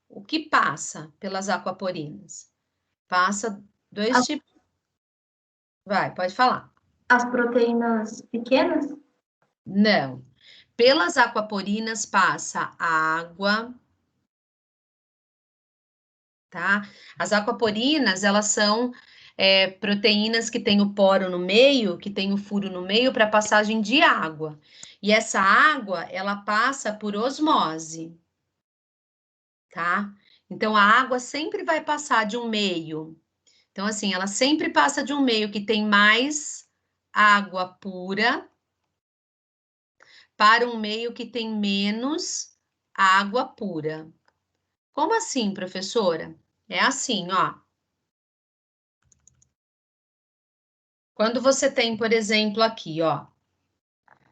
O que passa pelas aquaporinas? Passa dois tipos. Vai, pode falar. As proteínas pequenas? Não. Pelas aquaporinas passa água, tá? As aquaporinas, elas são proteínas que têm o poro no meio, que tem o furo no meio para passagem de água. E essa água, ela passa por osmose, tá? Então, a água sempre vai passar de um meio. Então, assim, ela sempre passa de um meio que tem mais água pura para um meio que tem menos água pura. Como assim, professora? É assim, ó. Quando você tem, por exemplo, aqui, ó.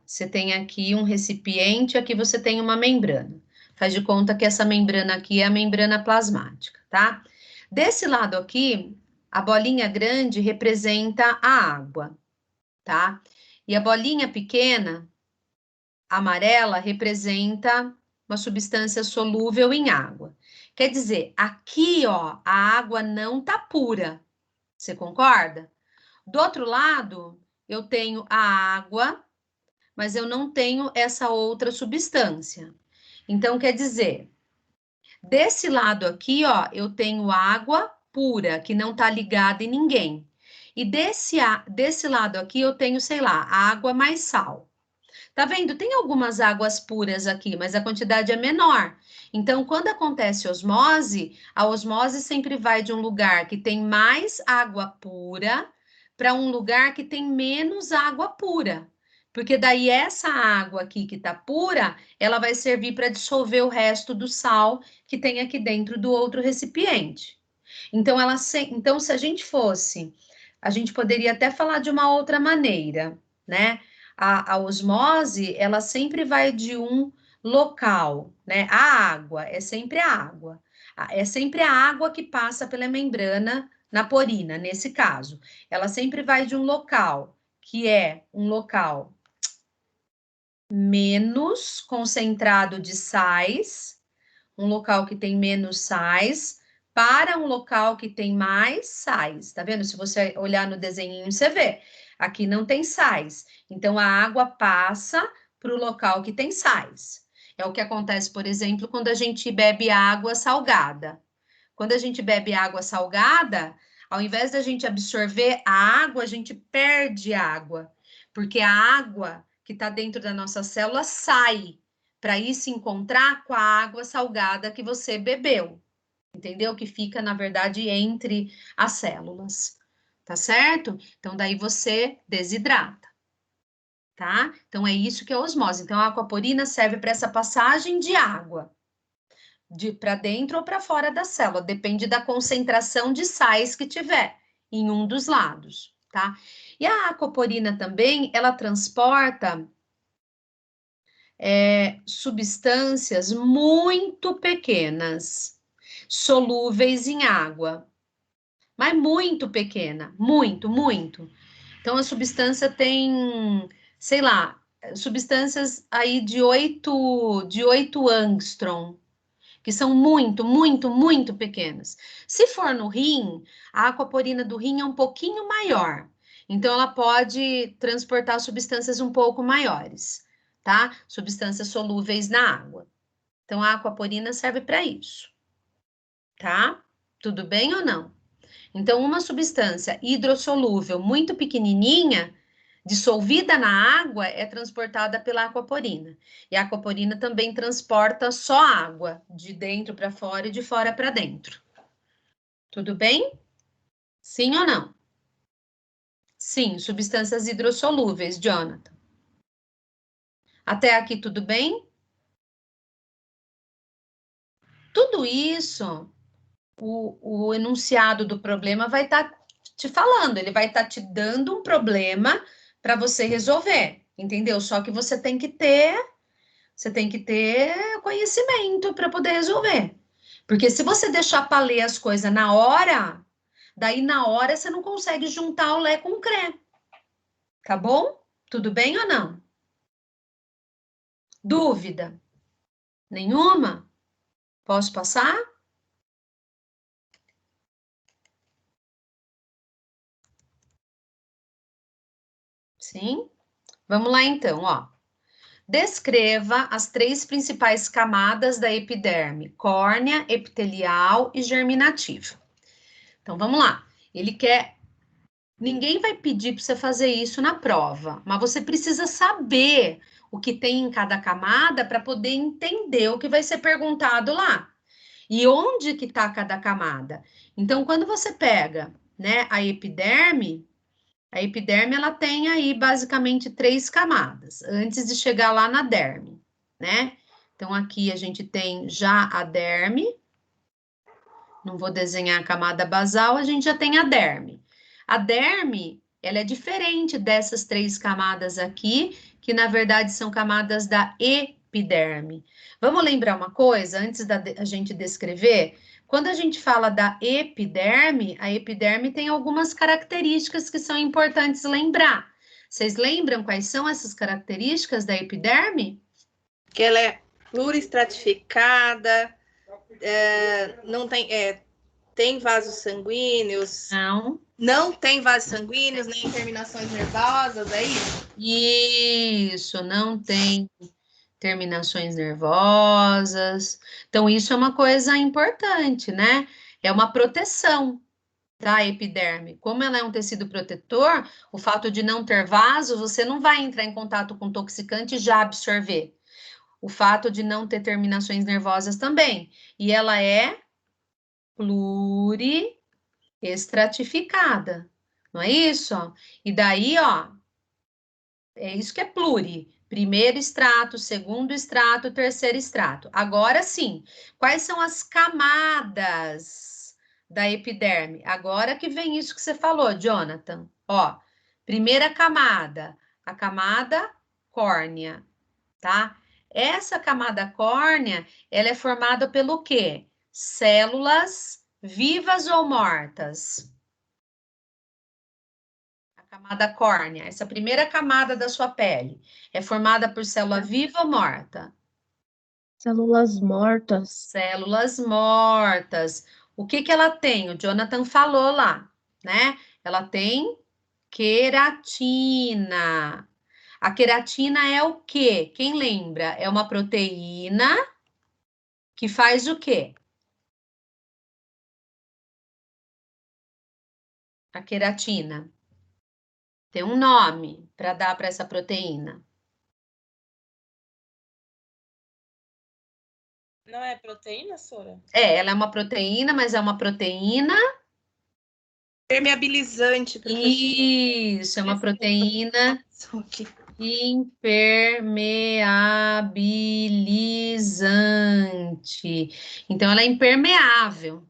Você tem aqui um recipiente, aqui você tem uma membrana. Faz de conta que essa membrana aqui é a membrana plasmática, tá? Desse lado aqui, a bolinha grande representa a água, tá? E a bolinha pequena, amarela, representa uma substância solúvel em água. Quer dizer, aqui, ó, a água não tá pura. Você concorda? Do outro lado, eu tenho a água, mas eu não tenho essa outra substância. Então, quer dizer, desse lado aqui, ó, eu tenho água pura, que não tá ligada em ninguém. E desse lado aqui, eu tenho, sei lá, água mais sal. Tá vendo? Tem algumas águas puras aqui, mas a quantidade é menor. Então, quando acontece osmose, a osmose sempre vai de um lugar que tem mais água pura para um lugar que tem menos água pura. Porque daí essa água aqui que tá pura, ela vai servir para dissolver o resto do sal que tem aqui dentro do outro recipiente. Então, então, se a gente fosse, a gente poderia até falar de uma outra maneira, né? A osmose, ela sempre vai de um local, né? A água, é sempre a água. É sempre a água que passa pela membrana na porina, nesse caso. Ela sempre vai de um local, que é um local menos concentrado de sais, um local que tem menos sais, para um local que tem mais sais. Tá vendo? Se você olhar no desenho, você vê. Aqui não tem sais. Então, a água passa para o local que tem sais. É o que acontece, por exemplo, quando a gente bebe água salgada. Quando a gente bebe água salgada, ao invés da gente absorver a água, a gente perde água. Porque a água que está dentro da nossa célula sai para ir se encontrar com a água salgada que você bebeu. Entendeu? Que fica, na verdade, entre as células. Tá certo? Então, daí você desidrata. Tá? Então, é isso que é osmose. Então, a aquaporina serve para essa passagem de água, para dentro ou para fora da célula, depende da concentração de sais que tiver em um dos lados, tá? E a aquaporina também, ela transporta substâncias muito pequenas, solúveis em água, mas muito pequena, muito. Então, a substância tem, sei lá, substâncias aí de 8 angstrom, que são muito pequenas. Se for no rim, a aquaporina do rim é um pouquinho maior. Então, ela pode transportar substâncias um pouco maiores, tá? Substâncias solúveis na água. Então, a aquaporina serve para isso, tá? Tudo bem ou não? Então, uma substância hidrossolúvel muito pequenininha, dissolvida na água, é transportada pela aquaporina. E a aquaporina também transporta só água, de dentro para fora e de fora para dentro. Tudo bem? Sim ou não? Sim, substâncias hidrossolúveis, Jonathan. Até aqui tudo bem? Tudo isso, o enunciado do problema vai estar te falando, ele vai estar te dando um problema para você resolver, entendeu? Só que você tem que ter conhecimento para poder resolver. Porque se você deixar para ler as coisas na hora, daí na hora você não consegue juntar o Lé com o Cré. Tá bom? Tudo bem ou não? Dúvida? Nenhuma? Posso passar? Sim? Vamos lá então, ó. Descreva as 3 principais camadas da epiderme: córnea, epitelial e germinativa. Então, vamos lá. Ele quer... Ninguém vai pedir para você fazer isso na prova, mas você precisa saber o que tem em cada camada para poder entender o que vai ser perguntado lá. E onde que está cada camada. Então, quando você pega, né, a epiderme, A epiderme, ela tem aí basicamente 3 camadas, antes de chegar lá na derme, né? Então, aqui a gente tem já a derme. Não vou desenhar a camada basal, a gente já tem a derme. A derme, ela é diferente dessas 3 camadas aqui, que na verdade são camadas da epiderme. Vamos lembrar uma coisa, antes da a gente descrever? Quando a gente fala da epiderme, a epiderme tem algumas características que são importantes lembrar. Vocês lembram quais são essas características da epiderme? Que ela é pluristratificada, não tem, tem vasos sanguíneos. Não tem vasos sanguíneos, nem terminações nervosas, é isso? Isso, não tem terminações nervosas. Então, isso é uma coisa importante, né? É uma proteção da epiderme. Como ela é um tecido protetor, o fato de não ter vaso, você não vai entrar em contato com toxicante e já absorver. O fato de não ter terminações nervosas também. E ela é pluriestratificada. Não é isso? E daí, ó, é isso que é pluri. Primeiro extrato, segundo extrato, terceiro extrato. Agora sim, quais são as camadas da epiderme? Agora que vem isso que você falou, Jonathan. Ó, primeira camada, a camada córnea, tá? Essa camada córnea, ela é formada pelo quê? Células vivas ou mortas? Camada córnea, essa primeira camada da sua pele, é formada por célula viva ou morta? Células mortas. Células mortas. O que que ela tem? O Jonathan falou lá, né? Ela tem queratina. A queratina é o quê? Quem lembra? É uma proteína que faz o quê? A queratina. Tem um nome para dar para essa proteína. Não é proteína, Sora? Ela é uma proteína, mas é uma proteína permeabilizante, professor. Isso, é uma proteína impermeabilizante. Então, ela é impermeável.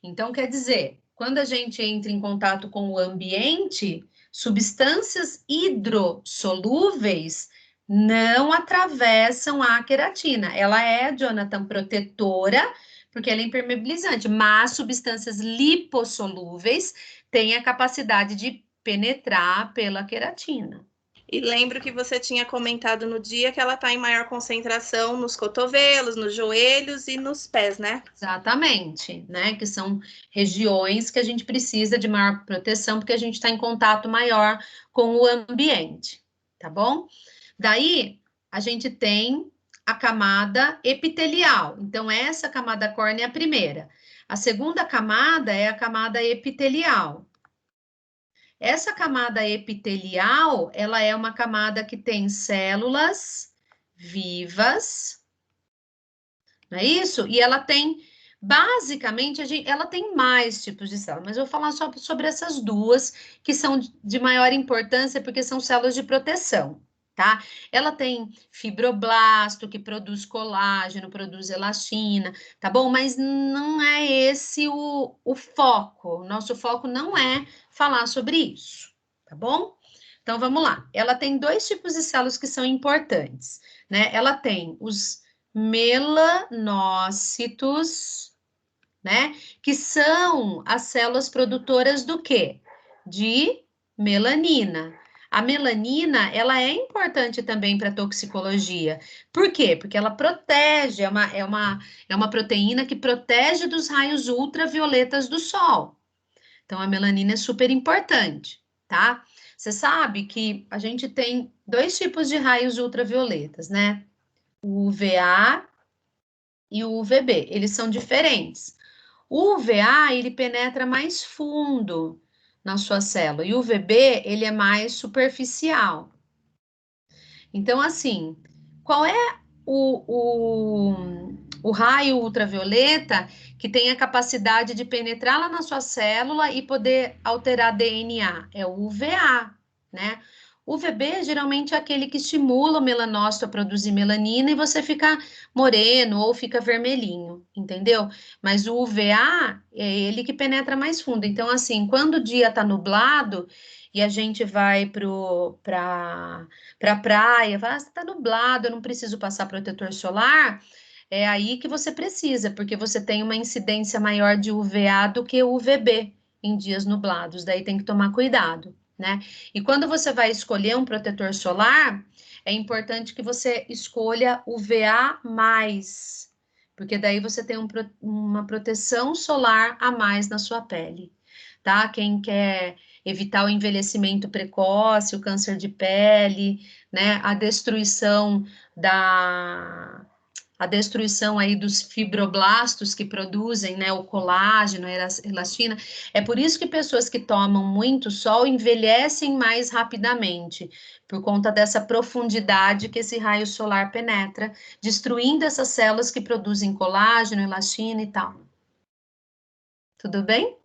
Então, quer dizer, quando a gente entra em contato com o ambiente, substâncias hidrossolúveis não atravessam a queratina. Ela é, Jonathan, protetora, porque ela é impermeabilizante, mas substâncias lipossolúveis têm a capacidade de penetrar pela queratina. E lembro que você tinha comentado no dia que ela está em maior concentração nos cotovelos, nos joelhos e nos pés, né? Exatamente, né? Que são regiões que a gente precisa de maior proteção, porque a gente está em contato maior com o ambiente, tá bom? Daí, a gente tem a camada epitelial. Então, essa camada córnea é a primeira. A segunda camada é a camada epitelial. Essa camada epitelial, ela é uma camada que tem células vivas, não é isso? E ela tem, basicamente, ela tem mais tipos de células, mas eu vou falar só sobre essas duas, que são de maior importância, porque são células de proteção, tá? Ela tem fibroblasto, que produz colágeno, produz elastina, tá bom? Mas não é esse o foco. O nosso foco não é falar sobre isso, tá bom? Então, vamos lá. Ela tem 2 tipos de células que são importantes, né? Ela tem os melanócitos, né? Que são as células produtoras do quê? De melanina. A melanina, ela é importante também para toxicologia. Por quê? Porque ela protege, é uma proteína que protege dos raios ultravioletas do sol. Então, a melanina é super importante, tá? Você sabe que a gente tem 2 tipos de raios ultravioletas, né? O UVA e o UVB, eles são diferentes. O UVA, ele penetra mais fundo na sua célula, e o UVB, ele é mais superficial. Então, assim, qual é O raio ultravioleta que tem a capacidade de penetrar lá na sua célula e poder alterar DNA, é o UVA, né? O UVB geralmente é aquele que estimula o melanócito a produzir melanina e você fica moreno ou fica vermelhinho, entendeu? Mas o UVA é ele que penetra mais fundo. Então, assim, quando o dia tá nublado e a gente vai pra praia, fala, ah, tá nublado, eu não preciso passar protetor solar, é aí que você precisa, porque você tem uma incidência maior de UVA do que UVB em dias nublados, daí tem que tomar cuidado, né? E quando você vai escolher um protetor solar, é importante que você escolha UVA+, porque daí você tem uma proteção solar a mais na sua pele, tá? Quem quer evitar o envelhecimento precoce, o câncer de pele, né? A destruição aí dos fibroblastos que produzem, né, o colágeno, a elastina. É por isso que pessoas que tomam muito sol envelhecem mais rapidamente, por conta dessa profundidade que esse raio solar penetra, destruindo essas células que produzem colágeno, elastina e tal. Tudo bem?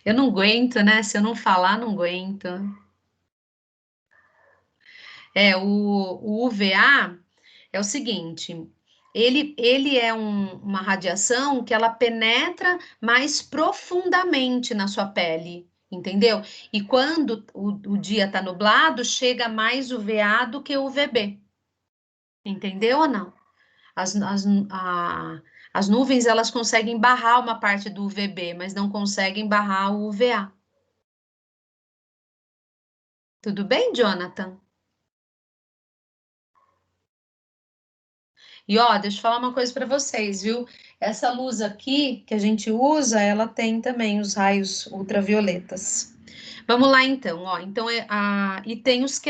Eu não aguento, né? Se eu não falar, não aguento. O UVA é o seguinte, ele é uma radiação que ela penetra mais profundamente na sua pele, entendeu? E quando o dia está nublado, chega mais UVA do que UVB, entendeu ou não? As nuvens, elas conseguem barrar uma parte do UVB, mas não conseguem barrar o UVA. Tudo bem, Jonathan? E ó, deixa eu falar uma coisa para vocês, viu? Essa luz aqui que a gente usa, ela tem também os raios ultravioletas. Vamos lá então, ó. Então e tem os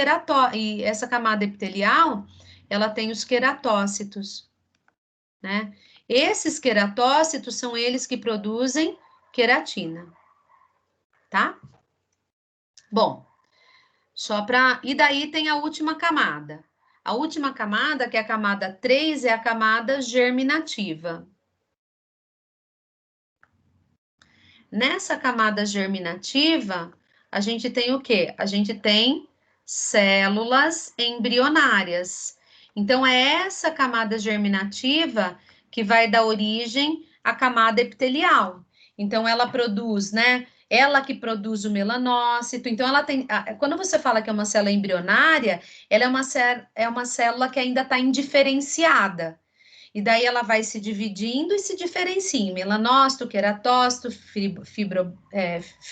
e essa camada epitelial, ela tem os queratócitos, né? Esses queratócitos são eles que produzem queratina, tá? Bom, e daí tem a última camada. A última camada, que é a camada 3, é a camada germinativa. Nessa camada germinativa, a gente tem o quê? A gente tem células embrionárias. Então, é essa camada germinativa que vai dar origem à camada epitelial. Então, ela produz, né? Ela que produz o melanócito. Então, ela tem. Quando você fala que é uma célula embrionária, ela é uma célula que ainda está indiferenciada. E daí ela vai se dividindo e se diferencia em melanócito, queratócito,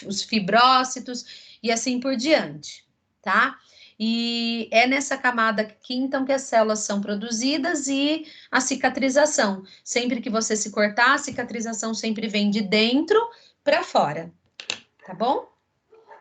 os fibrócitos e assim por diante, tá? E é nessa camada aqui, então, que as células são produzidas e a cicatrização. Sempre que você se cortar, a cicatrização sempre vem de dentro para fora, tá bom?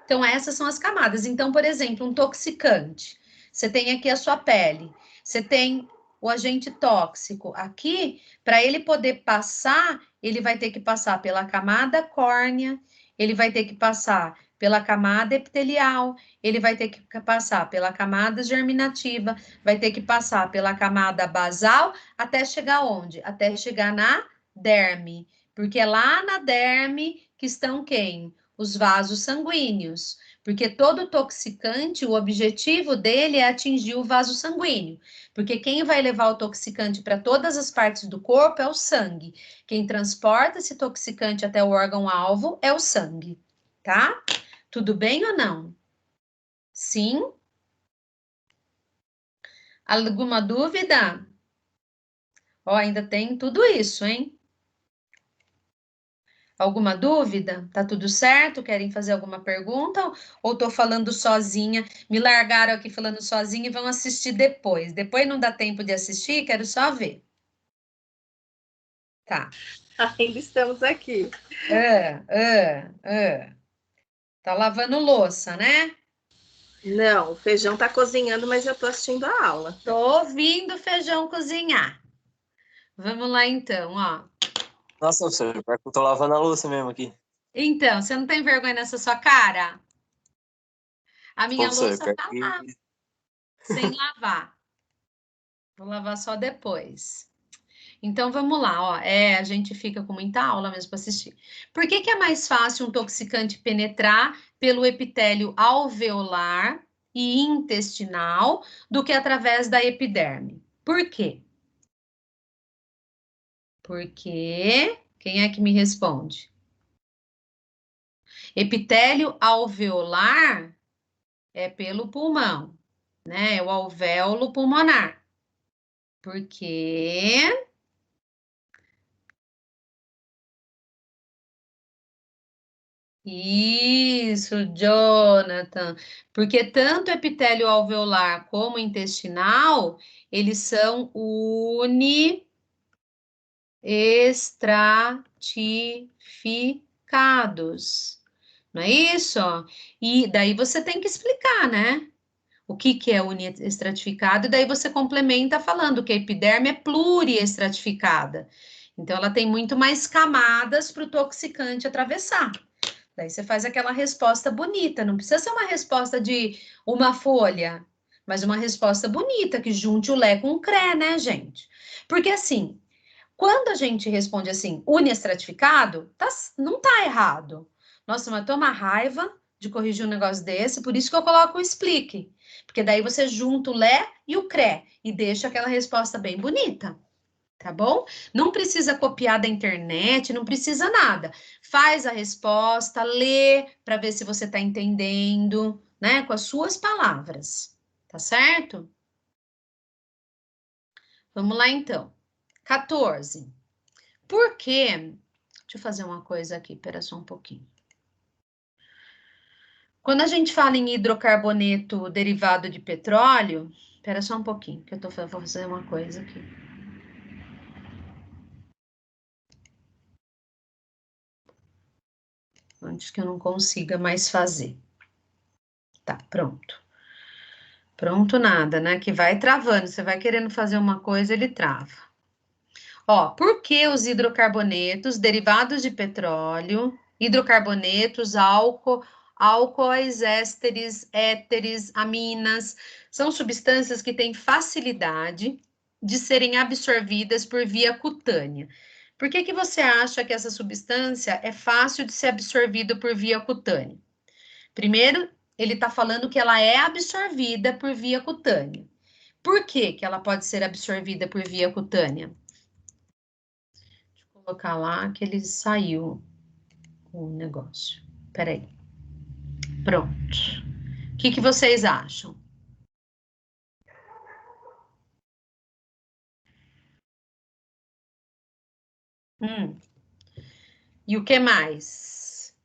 Então, essas são as camadas. Então, por exemplo, um toxicante. Você tem aqui a sua pele. Você tem o agente tóxico. Aqui, para ele poder passar, ele vai ter que passar pela camada córnea, ele vai ter que passar pela camada epitelial, ele vai ter que passar pela camada germinativa, vai ter que passar pela camada basal, até chegar onde? Até chegar na derme. Porque é lá na derme que estão quem? Os vasos sanguíneos, porque todo toxicante, o objetivo dele é atingir o vaso sanguíneo, porque quem vai levar o toxicante para todas as partes do corpo é o sangue. Quem transporta esse toxicante até o órgão-alvo é o sangue, tá? Tudo bem ou não? Sim? Alguma dúvida? Ó, ainda tem tudo isso, hein? Alguma dúvida? Tá tudo certo? Querem fazer alguma pergunta? Ou tô falando sozinha? Me largaram aqui falando sozinha e vão assistir depois. Depois não dá tempo de assistir, quero só ver. Tá. Ainda estamos aqui. Tá lavando louça, né? Não, o feijão tá cozinhando, mas eu tô assistindo a aula. Tô ouvindo o feijão cozinhar. Vamos lá então, ó. Nossa, professor, eu tô lavando a louça mesmo aqui. Então, você não tem vergonha nessa sua cara? A minha Professor, louça tá lá, sem lavar. Vou lavar só depois. Então, vamos lá, ó. A gente fica com muita aula mesmo para assistir. Por que que é mais fácil um toxicante penetrar pelo epitélio alveolar e intestinal do que através da epiderme? Por quê? Porque... Quem é que me responde? Epitélio alveolar é pelo pulmão, né? É o alvéolo pulmonar. Porque... Isso, Jonathan. Porque tanto epitélio alveolar como intestinal, eles são estratificados. Não é isso? E daí você tem que explicar, né? O que é uniestratificado, e daí você complementa falando que a epiderme é pluriestratificada. Então, ela tem muito mais camadas para o toxicante atravessar. Daí você faz aquela resposta bonita, não precisa ser uma resposta de uma folha, mas uma resposta bonita, que junte o Lé com o CRE, né, gente? Porque assim, quando a gente responde assim, uniestratificado, não tá errado. Nossa, mas toma raiva de corrigir um negócio desse, por isso que eu coloco o explique. Porque daí você junta o Lé e o CRE e deixa aquela resposta bem bonita. Tá bom? Não precisa copiar da internet, não precisa nada. Faz a resposta, lê para ver se você está entendendo, né? Com as suas palavras. Tá certo? Vamos lá então. 14. Por quê? Deixa eu fazer uma coisa aqui, espera só um pouquinho. Quando a gente fala em hidrocarboneto derivado de petróleo, espera só um pouquinho, que vou fazer uma coisa aqui. Antes que eu não consiga mais fazer. Tá, pronto. Pronto, nada, né? Que vai travando. Você vai querendo fazer uma coisa, ele trava. Ó, por que os hidrocarbonetos derivados de petróleo, hidrocarbonetos, álcoois, ésteres, éteres, aminas, são substâncias que têm facilidade de serem absorvidas por via cutânea? Por que que você acha que essa substância é fácil de ser absorvida por via cutânea? Primeiro, ele está falando que ela é absorvida por via cutânea. Por que que ela pode ser absorvida por via cutânea? Deixa eu colocar lá que ele saiu o negócio. Peraí. Pronto. O que que vocês acham? E o que mais?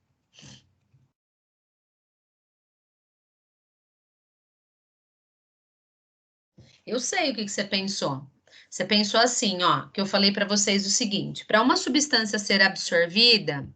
Eu sei o que que você pensou. Você pensou assim, ó, que eu falei para vocês o seguinte: para uma substância ser absorvida,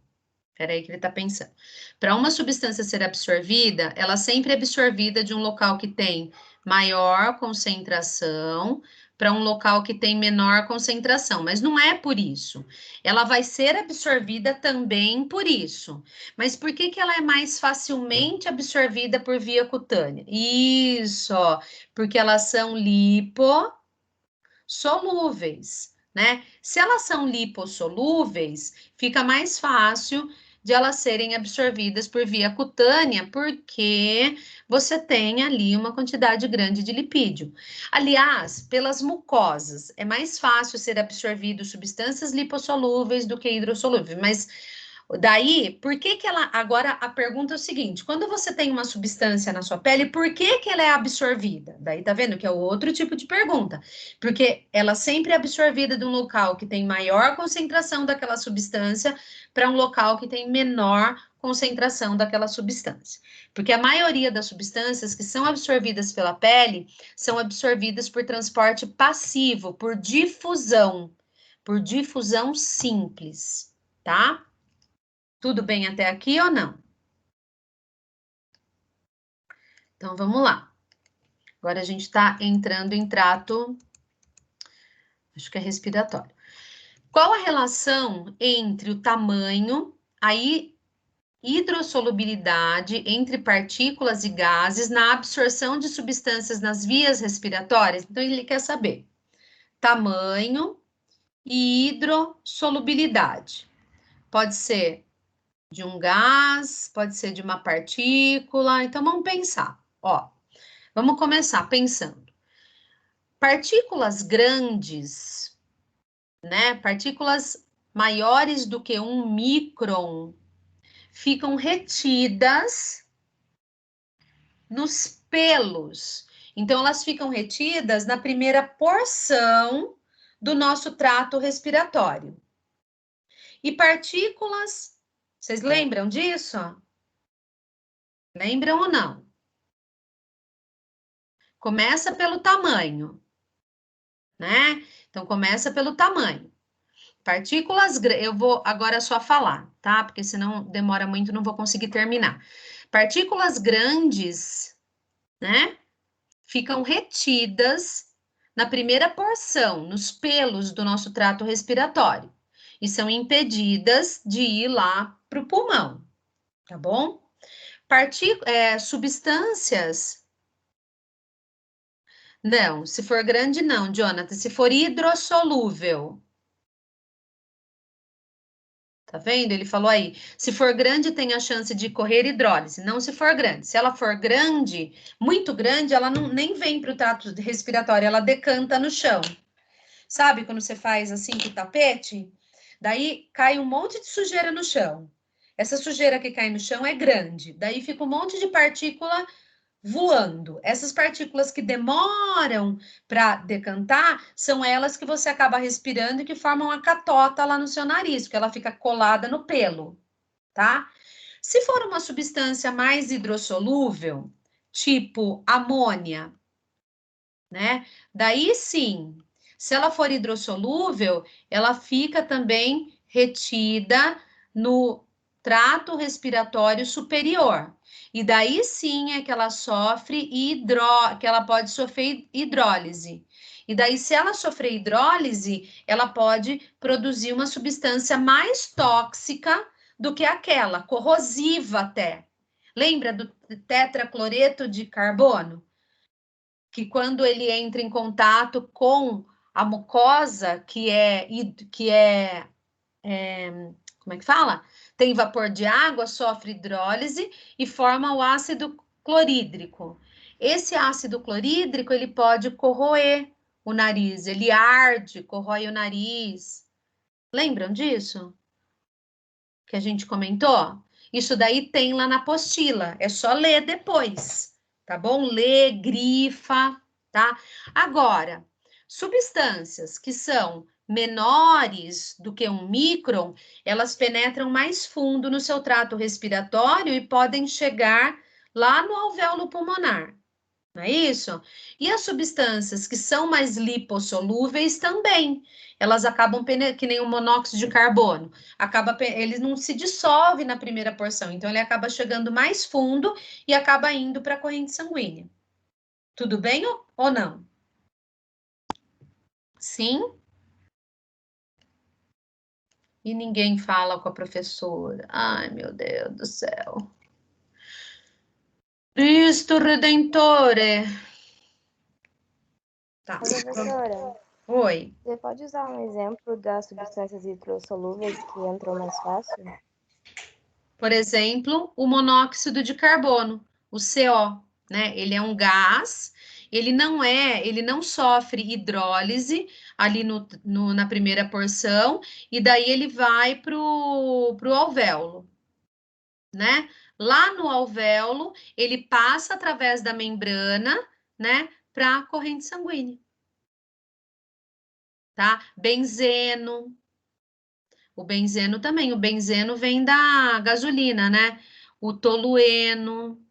peraí que ele está pensando. Para uma substância ser absorvida, ela sempre é absorvida de um local que tem maior concentração para um local que tem menor concentração, mas não é por isso. Ela vai ser absorvida também por isso. Mas por que que ela é mais facilmente absorvida por via cutânea? Isso, ó, porque elas são lipossolúveis, né? Se elas são lipossolúveis, fica mais fácil de elas serem absorvidas por via cutânea, porque você tem ali uma quantidade grande de lipídio. Aliás, pelas mucosas, é mais fácil ser absorvido substâncias lipossolúveis do que hidrossolúveis, mas daí, por que que ela... Agora, a pergunta é o seguinte, quando você tem uma substância na sua pele, por que que ela é absorvida? Daí, tá vendo que é outro tipo de pergunta. Porque ela sempre é absorvida de um local que tem maior concentração daquela substância para um local que tem menor concentração daquela substância. Porque a maioria das substâncias que são absorvidas pela pele são absorvidas por transporte passivo, por difusão simples, tá? Tudo bem até aqui ou não? Então, vamos lá. Agora a gente está entrando em trato, acho que é respiratório. Qual a relação entre o tamanho, a hidrossolubilidade entre partículas e gases na absorção de substâncias nas vias respiratórias? Então, ele quer saber tamanho e hidrossolubilidade. Pode ser de um gás, pode ser de uma partícula. Então, vamos pensar. Ó, vamos começar pensando. Partículas grandes, né? Partículas maiores do que 1 micron ficam retidas nos pelos. Então, elas ficam retidas na primeira porção do nosso trato respiratório. E partículas, vocês lembram disso? Lembram ou não? Começa pelo tamanho, né? Então, começa pelo tamanho. Partículas, eu vou agora só falar, tá? Porque senão demora muito, não vou conseguir terminar. Partículas grandes, né? Ficam retidas na primeira porção, nos pelos do nosso trato respiratório, e são impedidas de ir lá para o pulmão, tá bom? Substâncias. Não, se for grande, não, Jonathan. Se for hidrossolúvel. Tá vendo? Ele falou aí, se for grande, tem a chance de correr hidrólise. Não se for grande. Se ela for grande, muito grande, ela não, nem vem para o trato respiratório, ela decanta no chão. Sabe quando você faz assim com o tapete? Daí cai um monte de sujeira no chão. Essa sujeira que cai no chão é grande. Daí fica um monte de partícula voando. Essas partículas que demoram para decantar são elas que você acaba respirando e que formam a catota lá no seu nariz, porque ela fica colada no pelo, tá? Se for uma substância mais hidrossolúvel, tipo amônia, né? Daí sim, se ela for hidrossolúvel, ela fica também retida no trato respiratório superior. E daí sim é que ela sofre que ela pode sofrer hidrólise. E daí, se ela sofrer hidrólise, ela pode produzir uma substância mais tóxica do que aquela, corrosiva até. Lembra do tetracloreto de carbono? Que quando ele entra em contato com a mucosa, como é que fala? Tem vapor de água, sofre hidrólise e forma o ácido clorídrico. Esse ácido clorídrico, ele pode corroer o nariz, ele arde, corrói o nariz. Lembram disso? Que a gente comentou? Isso daí tem lá na apostila, é só ler depois, tá bom? Lê, grifa, tá? Agora, substâncias que são menores do que 1 micron, elas penetram mais fundo no seu trato respiratório e podem chegar lá no alvéolo pulmonar, não é isso? E as substâncias que são mais lipossolúveis também, elas acabam, que nem o monóxido de carbono, ele não se dissolve na primeira porção, então ele acaba chegando mais fundo e acaba indo para a corrente sanguínea. Tudo bem ou não? Sim? E ninguém fala com a professora. Ai, meu Deus do céu. Cristo Redentore. Tá. Professora, Oi. você pode usar um exemplo das substâncias hidrossolúveis que entram mais fácil? Por exemplo, o monóxido de carbono, o CO, né? Ele é um gás, ele não sofre hidrólise ali na primeira porção, e daí ele vai pro alvéolo, né? Lá no alvéolo, ele passa através da membrana, né, para a corrente sanguínea. Tá? Benzeno. O benzeno também. O benzeno vem da gasolina, né? O tolueno.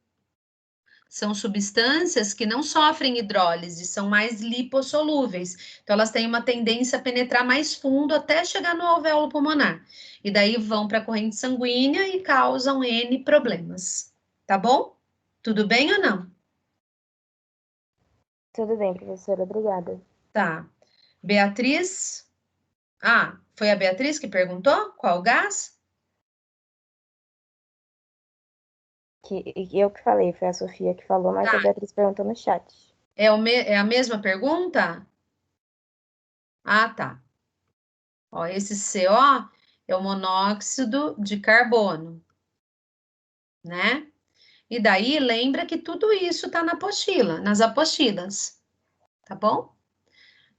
São substâncias que não sofrem hidrólise, são mais lipossolúveis. Então, elas têm uma tendência a penetrar mais fundo até chegar no alvéolo pulmonar. E daí vão para a corrente sanguínea e causam N problemas. Tá bom? Tudo bem ou não? Tudo bem, professora. Obrigada. Tá. Beatriz? Ah, foi a Beatriz que perguntou qual gás? Eu que falei, foi a Sofia que falou, mas a Beatriz perguntou no chat. É a mesma pergunta? Ah, tá. Ó, esse CO é o monóxido de carbono, né? E daí, lembra que tudo isso tá na apostila, nas apostilas, tá bom?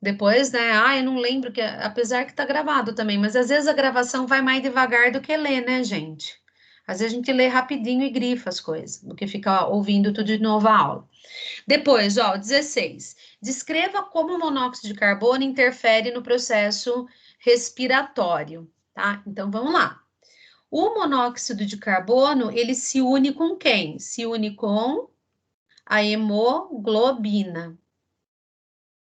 Depois, né, eu não lembro, apesar que tá gravado também, mas às vezes a gravação vai mais devagar do que ler, né, gente? Às vezes a gente lê rapidinho e grifa as coisas, do que ficar ouvindo tudo de novo a aula. Depois, ó, 16. Descreva como o monóxido de carbono interfere no processo respiratório, tá? Então, vamos lá. O monóxido de carbono, ele se une com quem? Se une com a hemoglobina,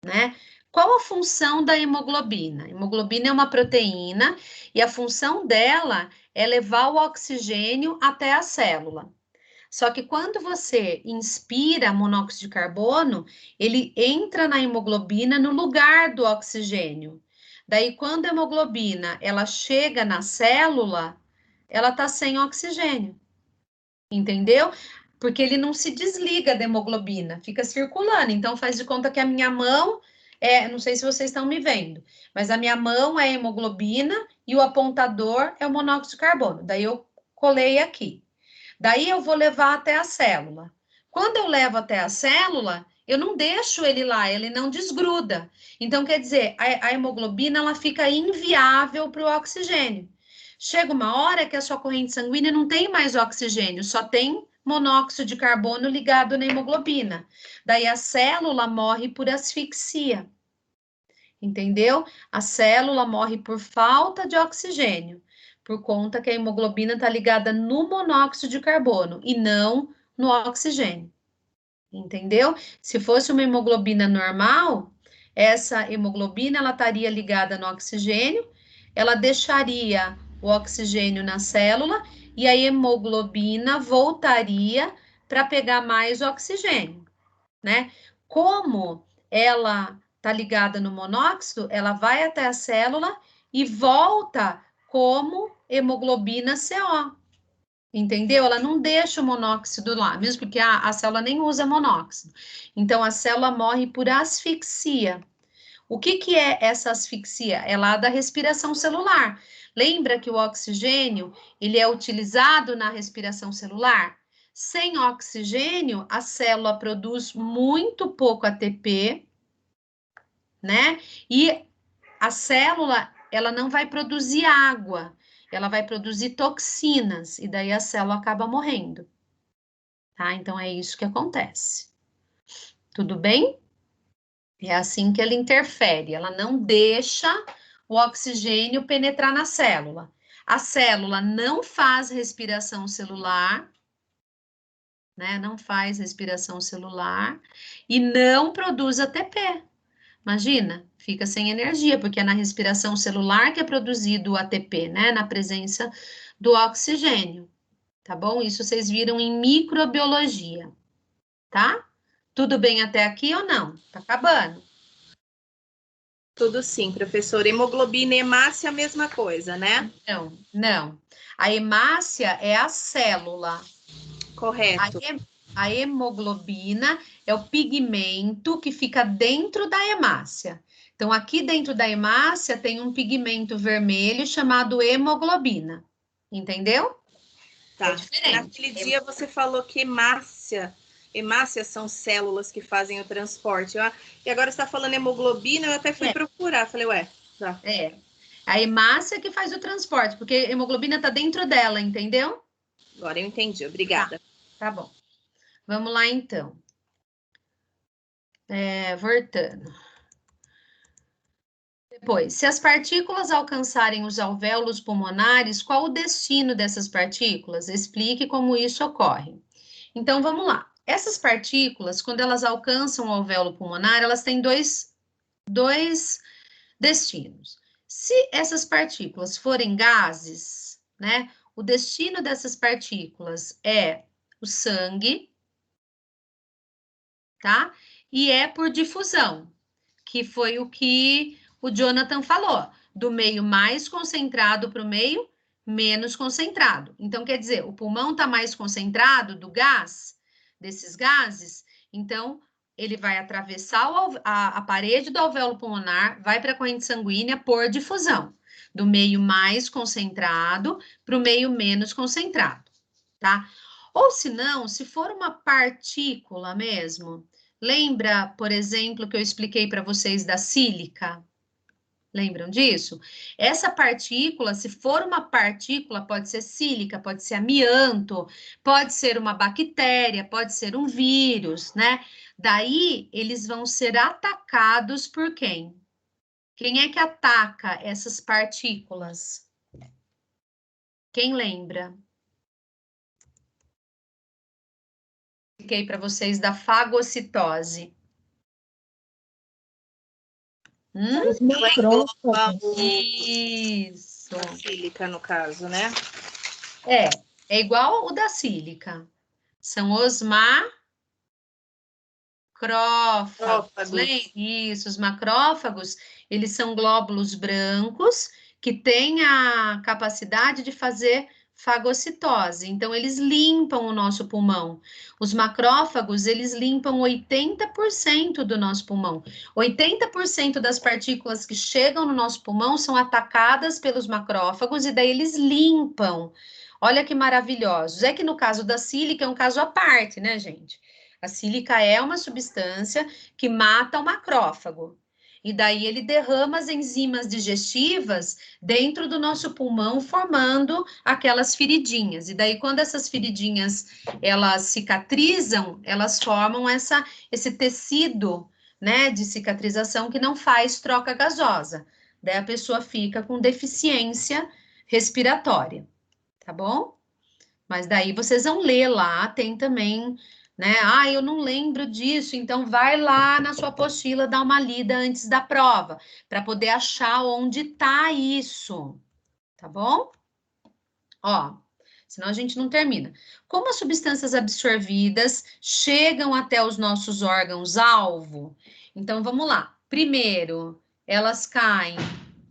né? Qual a função da hemoglobina? A hemoglobina é uma proteína e a função dela é levar o oxigênio até a célula. Só que quando você inspira monóxido de carbono, ele entra na hemoglobina no lugar do oxigênio. Daí, quando a hemoglobina ela chega na célula, ela está sem oxigênio. Entendeu? Porque ele não se desliga da hemoglobina, fica circulando. Então, faz de conta que a minha mão não sei se vocês estão me vendo, mas a minha mão é a hemoglobina e o apontador é o monóxido de carbono. Daí eu colei aqui. Daí eu vou levar até a célula. Quando eu levo até a célula, eu não deixo ele lá, ele não desgruda. Então, quer dizer, a hemoglobina ela fica inviável para o oxigênio. Chega uma hora que a sua corrente sanguínea não tem mais oxigênio, só tem monóxido de carbono ligado na hemoglobina. Daí a célula morre por asfixia. Entendeu? A célula morre por falta de oxigênio, por conta que a hemoglobina está ligada no monóxido de carbono e não no oxigênio. Entendeu? Se fosse uma hemoglobina normal, essa hemoglobina ela estaria ligada no oxigênio, ela deixaria o oxigênio na célula e a hemoglobina voltaria para pegar mais oxigênio, né? Como ela está ligada no monóxido, ela vai até a célula e volta como hemoglobina CO. Entendeu? Ela não deixa o monóxido lá, mesmo porque a célula nem usa monóxido. Então, a célula morre por asfixia. O que é essa asfixia? É lá da respiração celular. Lembra que o oxigênio, ele é utilizado na respiração celular? Sem oxigênio, a célula produz muito pouco ATP, né? E a célula, ela não vai produzir água, ela vai produzir toxinas, e daí a célula acaba morrendo, tá? Então, é isso que acontece. Tudo bem? É assim que ela interfere, ela não deixa o oxigênio penetrar na célula. A célula não faz respiração celular, né? Não faz respiração celular e não produz ATP. Imagina, fica sem energia, porque é na respiração celular que é produzido o ATP, né? Na presença do oxigênio, tá bom? Isso vocês viram em microbiologia, tá? Tudo bem até aqui ou não? Tá acabando? Tudo sim, professora. Hemoglobina e hemácia, a mesma coisa, né? Não. A hemácia é a célula. Correto. A hemoglobina é o pigmento que fica dentro da hemácia. Então, aqui dentro da hemácia tem um pigmento vermelho chamado hemoglobina. Entendeu? Tá. É diferente. Naquele dia você falou que hemácias são células que fazem o transporte. E agora você está falando hemoglobina, eu até fui procurar. Falei, tá. A hemácia que faz o transporte, porque a hemoglobina está dentro dela, entendeu? Agora eu entendi, obrigada. Tá bom. Vamos lá, então. Voltando. Depois, se as partículas alcançarem os alvéolos pulmonares, qual o destino dessas partículas? Explique como isso ocorre. Então, vamos lá. Essas partículas, quando elas alcançam o alvéolo pulmonar, elas têm dois destinos. Se essas partículas forem gases, né, o destino dessas partículas é o sangue, tá? E é por difusão, que foi o que o Jonathan falou, do meio mais concentrado para o meio menos concentrado. Então, quer dizer, o pulmão está mais concentrado do gás, desses gases, então ele vai atravessar a parede do alvéolo pulmonar, vai para a corrente sanguínea por difusão. do meio mais concentrado para o meio menos concentrado, tá? Ou se não, se for uma partícula mesmo, lembra, por exemplo, que eu expliquei para vocês da sílica? Lembram disso? Essa partícula, se for uma partícula, pode ser sílica, pode ser amianto, pode ser uma bactéria, pode ser um vírus, né? Daí, eles vão ser atacados por quem? Quem é que ataca essas partículas? Quem lembra? Expliquei para vocês da fagocitose. Os macrófagos. Isso. A sílica, no caso, né? É igual o da sílica. São os macrófagos. Isso, os macrófagos, eles são glóbulos brancos que têm a capacidade de fazer fagocitose. Então, eles limpam o nosso pulmão. Os macrófagos, eles limpam 80% do nosso pulmão. 80% das partículas que chegam no nosso pulmão são atacadas pelos macrófagos e daí eles limpam. Olha que maravilhosos. É que no caso da sílica é um caso à parte, né, gente? A sílica é uma substância que mata o macrófago. E daí ele derrama as enzimas digestivas dentro do nosso pulmão, formando aquelas feridinhas. E daí, quando essas feridinhas, elas cicatrizam, elas formam esse tecido, né, de cicatrização que não faz troca gasosa. Daí a pessoa fica com deficiência respiratória, tá bom? Mas daí vocês vão ler lá, tem também, né? Ah, eu não lembro disso, então vai lá na sua apostila dar uma lida antes da prova, para poder achar onde tá isso, tá bom? Ó, senão a gente não termina. Como as substâncias absorvidas chegam até os nossos órgãos-alvo? Então, vamos lá. Primeiro, elas caem,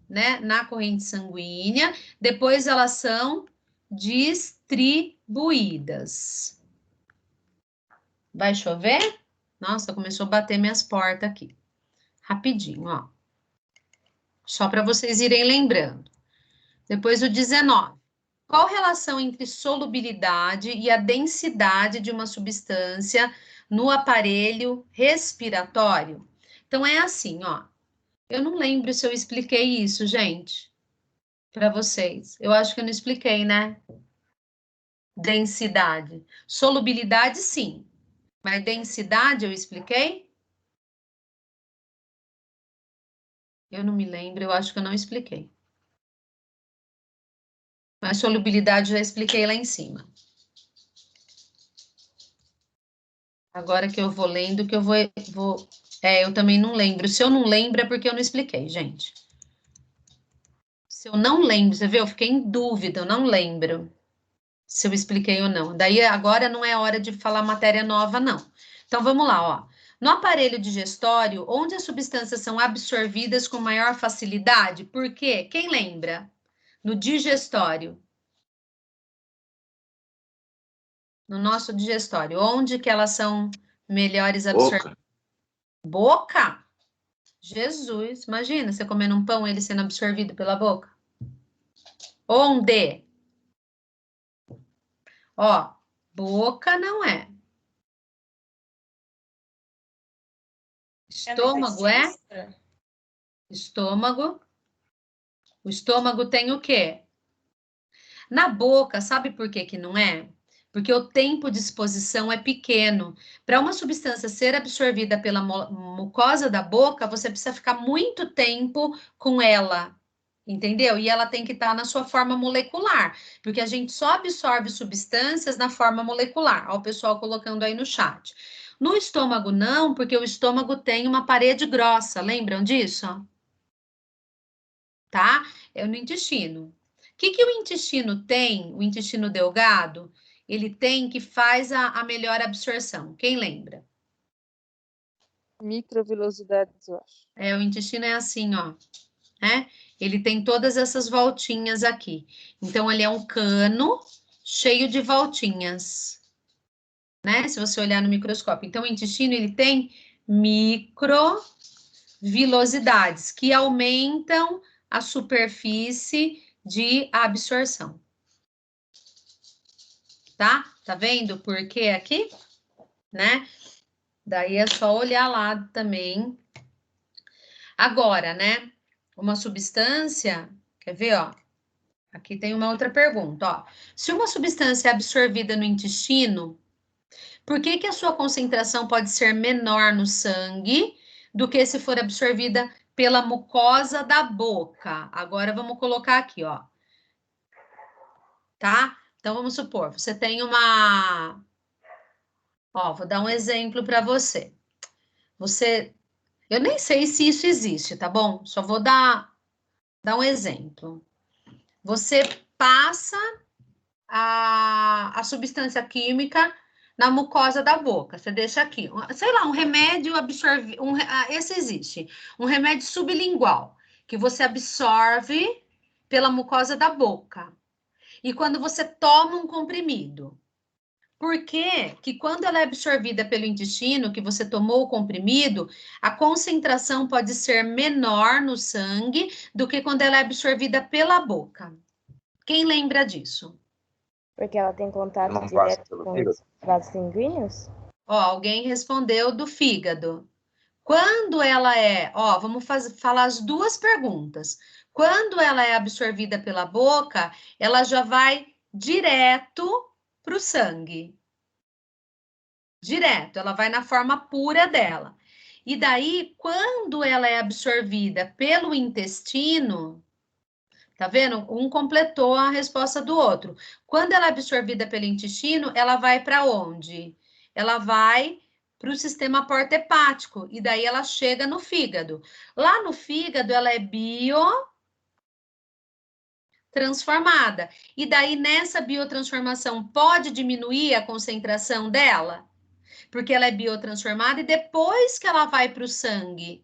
né, na corrente sanguínea, depois elas são distribuídas. Vai chover? Nossa, começou a bater minhas portas aqui. Rapidinho, ó. Só para vocês irem lembrando. Depois o 19. Qual a relação entre solubilidade e a densidade de uma substância no aparelho respiratório? Então, é assim, ó. Eu não lembro se eu expliquei isso, gente, para vocês. Eu acho que eu não expliquei, né? Densidade. Solubilidade, sim. Mas densidade eu expliquei? Eu não me lembro, eu acho que eu não expliquei. Mas solubilidade já expliquei lá em cima. Agora que eu vou lendo, que eu vou... eu também não lembro. Se eu não lembro, é porque eu não expliquei, gente. Se eu não lembro, você vê, eu fiquei em dúvida, eu não lembro se eu expliquei ou não. Daí, agora não é hora de falar matéria nova, não. Então, vamos lá, ó. No aparelho digestório, onde as substâncias são absorvidas com maior facilidade? Por quê? Quem lembra? No digestório. No nosso digestório, onde que elas são melhores absorvidas? Boca? Jesus, imagina você comendo um pão, ele sendo absorvido pela boca. Onde? Ó, boca não é. Estômago é? Estômago. O estômago tem o quê? Na boca, sabe por que que não é? Porque o tempo de exposição é pequeno. Para uma substância ser absorvida pela mucosa da boca, você precisa ficar muito tempo com ela, entendeu? E ela tem que estar na sua forma molecular, porque a gente só absorve substâncias na forma molecular. Olha o pessoal colocando aí no chat. No estômago, não, porque o estômago tem uma parede grossa, lembram disso? Tá? É no intestino. O que o intestino tem, o intestino delgado? Ele tem que faz a melhor absorção. Quem lembra? Microvilosidades, eu acho. O intestino é assim, ó. Né? Ele tem todas essas voltinhas aqui. Então, ele é um cano cheio de voltinhas. Né? Se você olhar no microscópio. Então, o intestino, ele tem microvilosidades, que aumentam a superfície de absorção. Tá? Tá vendo por que aqui? Né? Daí é só olhar lá também. Agora, né? Uma substância, quer ver, ó? Aqui tem uma outra pergunta, ó. Se uma substância é absorvida no intestino, por que que a sua concentração pode ser menor no sangue do que se for absorvida pela mucosa da boca? Agora vamos colocar aqui, ó. Tá? Então vamos supor, você tem uma... Ó, vou dar um exemplo para você. Eu nem sei se isso existe, tá bom? Só vou dar um exemplo. Você passa a substância química na mucosa da boca. Você deixa aqui, sei lá, um remédio absorve, esse existe, um remédio sublingual que você absorve pela mucosa da boca. E quando você toma um comprimido, por que que quando ela é absorvida pelo intestino, que você tomou o comprimido, a concentração pode ser menor no sangue do que quando ela é absorvida pela boca? Quem lembra disso? Porque ela tem contato direto com os vasos sanguíneos? Ó, alguém respondeu do fígado. Quando ela é, ó, vamos falar as duas perguntas. Quando ela é absorvida pela boca, ela já vai direto para o sangue. Direto, ela vai na forma pura dela. E daí, quando ela é absorvida pelo intestino, tá vendo? Um completou a resposta do outro. Quando ela é absorvida pelo intestino, ela vai para onde? Ela vai para o sistema porta-hepático, e daí ela chega no fígado. Lá no fígado, ela é biotransformada. E daí, nessa biotransformação, pode diminuir a concentração dela? Porque ela é biotransformada e depois que ela vai para o sangue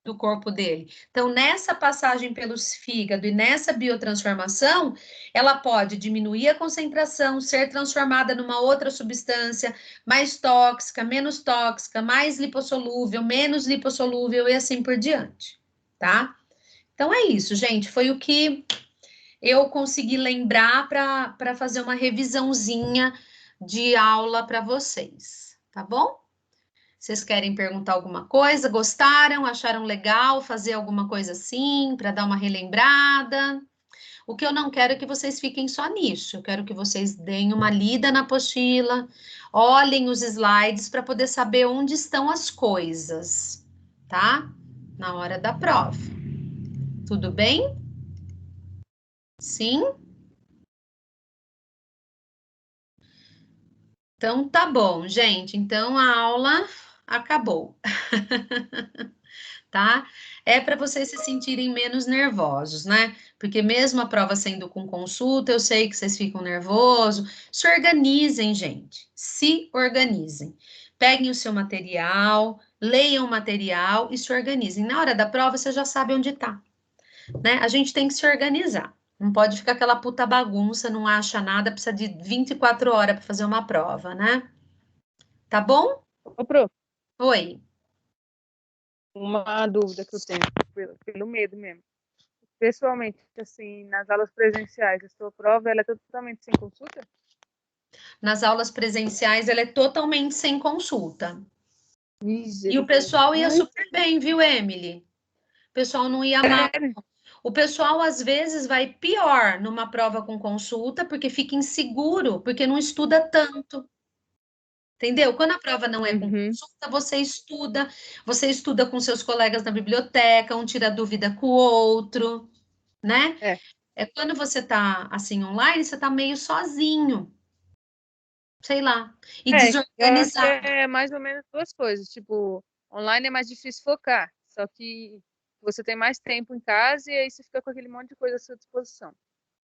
do corpo dele. Então, nessa passagem pelo fígado e nessa biotransformação, ela pode diminuir a concentração, ser transformada numa outra substância mais tóxica, menos tóxica, mais lipossolúvel, menos lipossolúvel e assim por diante, tá? Então, é isso, gente. Foi o que eu consegui lembrar para fazer uma revisãozinha de aula para vocês, tá bom? Vocês querem perguntar alguma coisa? Gostaram? Acharam legal fazer alguma coisa assim para dar uma relembrada? O que eu não quero é que vocês fiquem só nisso. Eu quero que vocês deem uma lida na apostila, olhem os slides para poder saber onde estão as coisas, tá? Na hora da prova. Tudo bem? Sim? Então tá bom, gente. Então a aula acabou. Tá? É para vocês se sentirem menos nervosos, né? Porque mesmo a prova sendo com consulta, eu sei que vocês ficam nervosos. Se organizem, gente. Se organizem. Peguem o seu material, leiam o material e se organizem. Na hora da prova, você já sabe onde tá, né? A gente tem que se organizar. Não pode ficar aquela puta bagunça, não acha nada, precisa de 24 horas para fazer uma prova, né? Tá bom? Ô, prof, Oi. uma dúvida que eu tenho, pelo medo mesmo. Pessoalmente, assim, nas aulas presenciais, a sua prova ela é totalmente sem consulta? Nas aulas presenciais, ela é totalmente sem consulta. E o Misericórdia. pessoal ia super bem, viu, Emily? O pessoal não ia mal. O pessoal, às vezes, vai pior numa prova com consulta, porque fica inseguro, porque não estuda tanto. Entendeu? Quando a prova não é com consulta, você estuda com seus colegas na biblioteca, um tira dúvida com o outro, né? É quando você tá, assim, online, você tá meio sozinho. Sei lá. E desorganizado. Eu acho que é mais ou menos duas coisas. Tipo, online é mais difícil focar, só que você tem mais tempo em casa e aí você fica com aquele monte de coisa à sua disposição.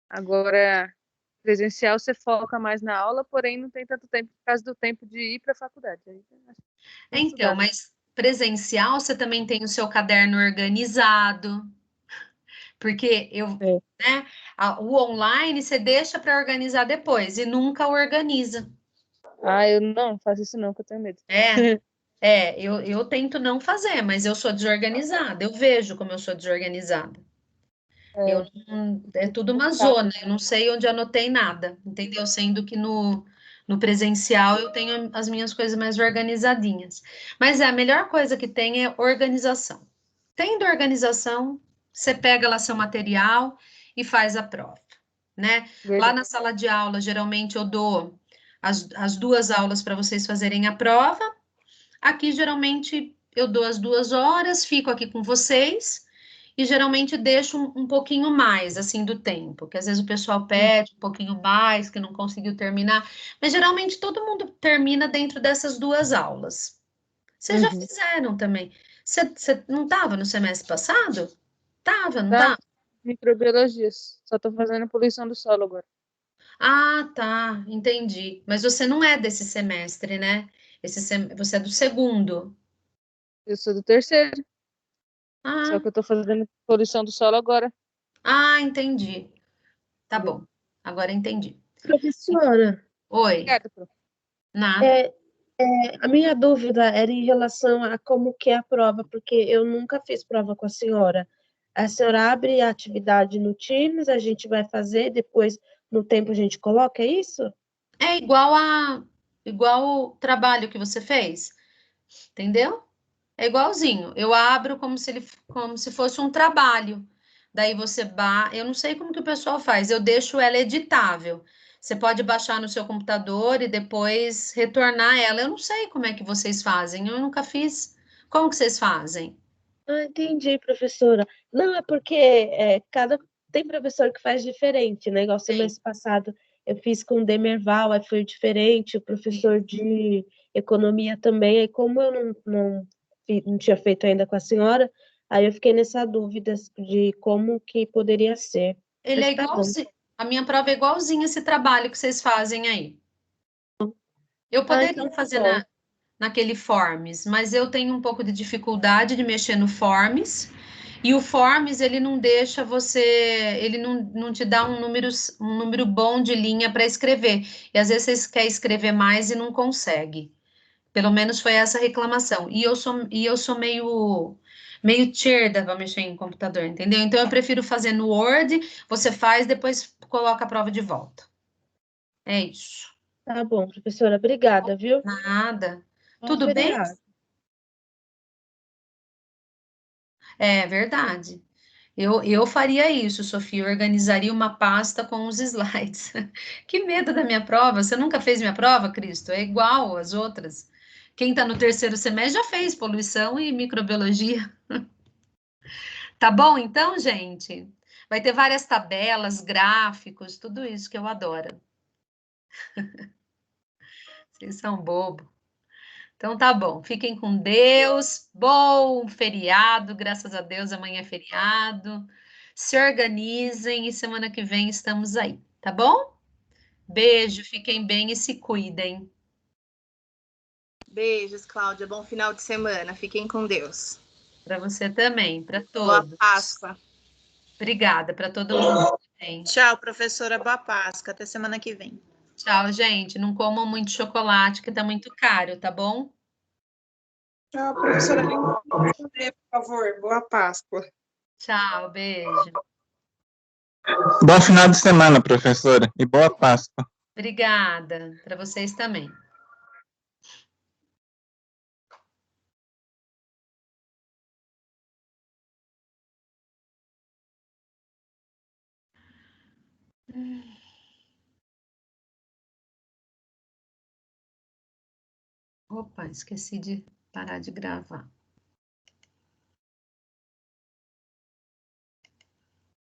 Agora, presencial você foca mais na aula, porém não tem tanto tempo por causa do tempo de ir para a faculdade. Então, mas presencial você também tem o seu caderno organizado. Porque né, o online você deixa para organizar depois e nunca organiza. Ah, eu não faço isso não, que eu tenho medo. Eu tento não fazer, mas eu sou desorganizada. Eu vejo como eu sou desorganizada. É tudo uma zona, eu não sei onde anotei nada, entendeu? Sendo que no presencial eu tenho as minhas coisas mais organizadinhas. Mas a melhor coisa que tem é organização. Tendo organização, você pega lá seu material e faz a prova, né? Lá na sala de aula, geralmente eu dou as 2 aulas para vocês fazerem a prova. Aqui, geralmente, eu dou as 2 horas, fico aqui com vocês e geralmente deixo um pouquinho mais, assim, do tempo, que às vezes o pessoal pede um pouquinho mais, que não conseguiu terminar, mas geralmente todo mundo termina dentro dessas 2 aulas. Vocês já fizeram também. Você não estava no semestre passado? Tava, não Tá? tá? Microbiologia. Só tô fazendo poluição do solo agora. Ah, tá, entendi. Mas você não é desse semestre, né? Você é do segundo. Eu sou do terceiro. Só Ah, que eu tô fazendo poluição do solo agora. entendi. Tá bom. Agora entendi. Professora, Oi, Obrigada, prof. nada. é, a minha dúvida era em relação a como que é a prova, porque eu nunca fiz prova com a senhora. A senhora abre a atividade no Teams, a gente vai fazer, depois no tempo a gente coloca, é isso? É igual o trabalho que você fez, entendeu? É igualzinho. Eu abro como se fosse um trabalho. Daí eu não sei como que o pessoal faz. Eu deixo ela editável. Você pode baixar no seu computador e depois retornar ela. Eu não sei como é que vocês fazem. Eu nunca fiz. Como que vocês fazem? Ah, entendi, professora. Não, é porque tem professor que faz diferente, né? Igual Sim. semestre passado eu fiz com o Demerval, aí foi diferente, o professor de economia também, aí como eu não tinha feito ainda com a senhora, aí eu fiquei nessa dúvida de como que poderia ser. Ele é Mas tá bom. igualzinho. A minha prova é igualzinha esse trabalho que vocês fazem aí. Eu Ah, então poderia tá fazer bom. naquele Forms, mas eu tenho um pouco de dificuldade de mexer no Forms. E o Forms, ele não deixa você, ele não te dá um número bom de linha para escrever. E às vezes você quer escrever mais e não consegue. Pelo menos foi essa a reclamação. E eu sou meio tierda para mexer em computador, entendeu? Então eu prefiro fazer no Word, você faz, depois coloca a prova de volta. É isso. Tá bom, professora, obrigada, viu? Nada. Bom Tudo bem? feriado. É verdade. Eu faria isso, Sofia, eu organizaria uma pasta com os slides. Que medo da minha prova. Você nunca fez minha prova, Cristo? É igual às outras. Quem está no terceiro semestre já fez poluição e microbiologia. Tá bom, então, gente? Vai ter várias tabelas, gráficos, tudo isso que eu adoro. Vocês são bobo. Então tá bom. Fiquem com Deus. Bom feriado, graças a Deus, amanhã é feriado. Se organizem e semana que vem estamos aí, tá bom? Beijo, fiquem bem e se cuidem. Beijos, Cláudia. Bom final de semana. Fiquem com Deus. Para você também, para Boa todos. Páscoa. Obrigada para todo mundo também. Tchau, professora. Boa Páscoa. Até semana que vem. Tchau, gente. Não comam muito chocolate, que tá muito caro, tá bom? Tchau, professora. Por favor, boa Páscoa. Tchau, beijo. Bom final de semana, professora, e boa Páscoa. Obrigada, para vocês também. Opa, esqueci de parar de gravar.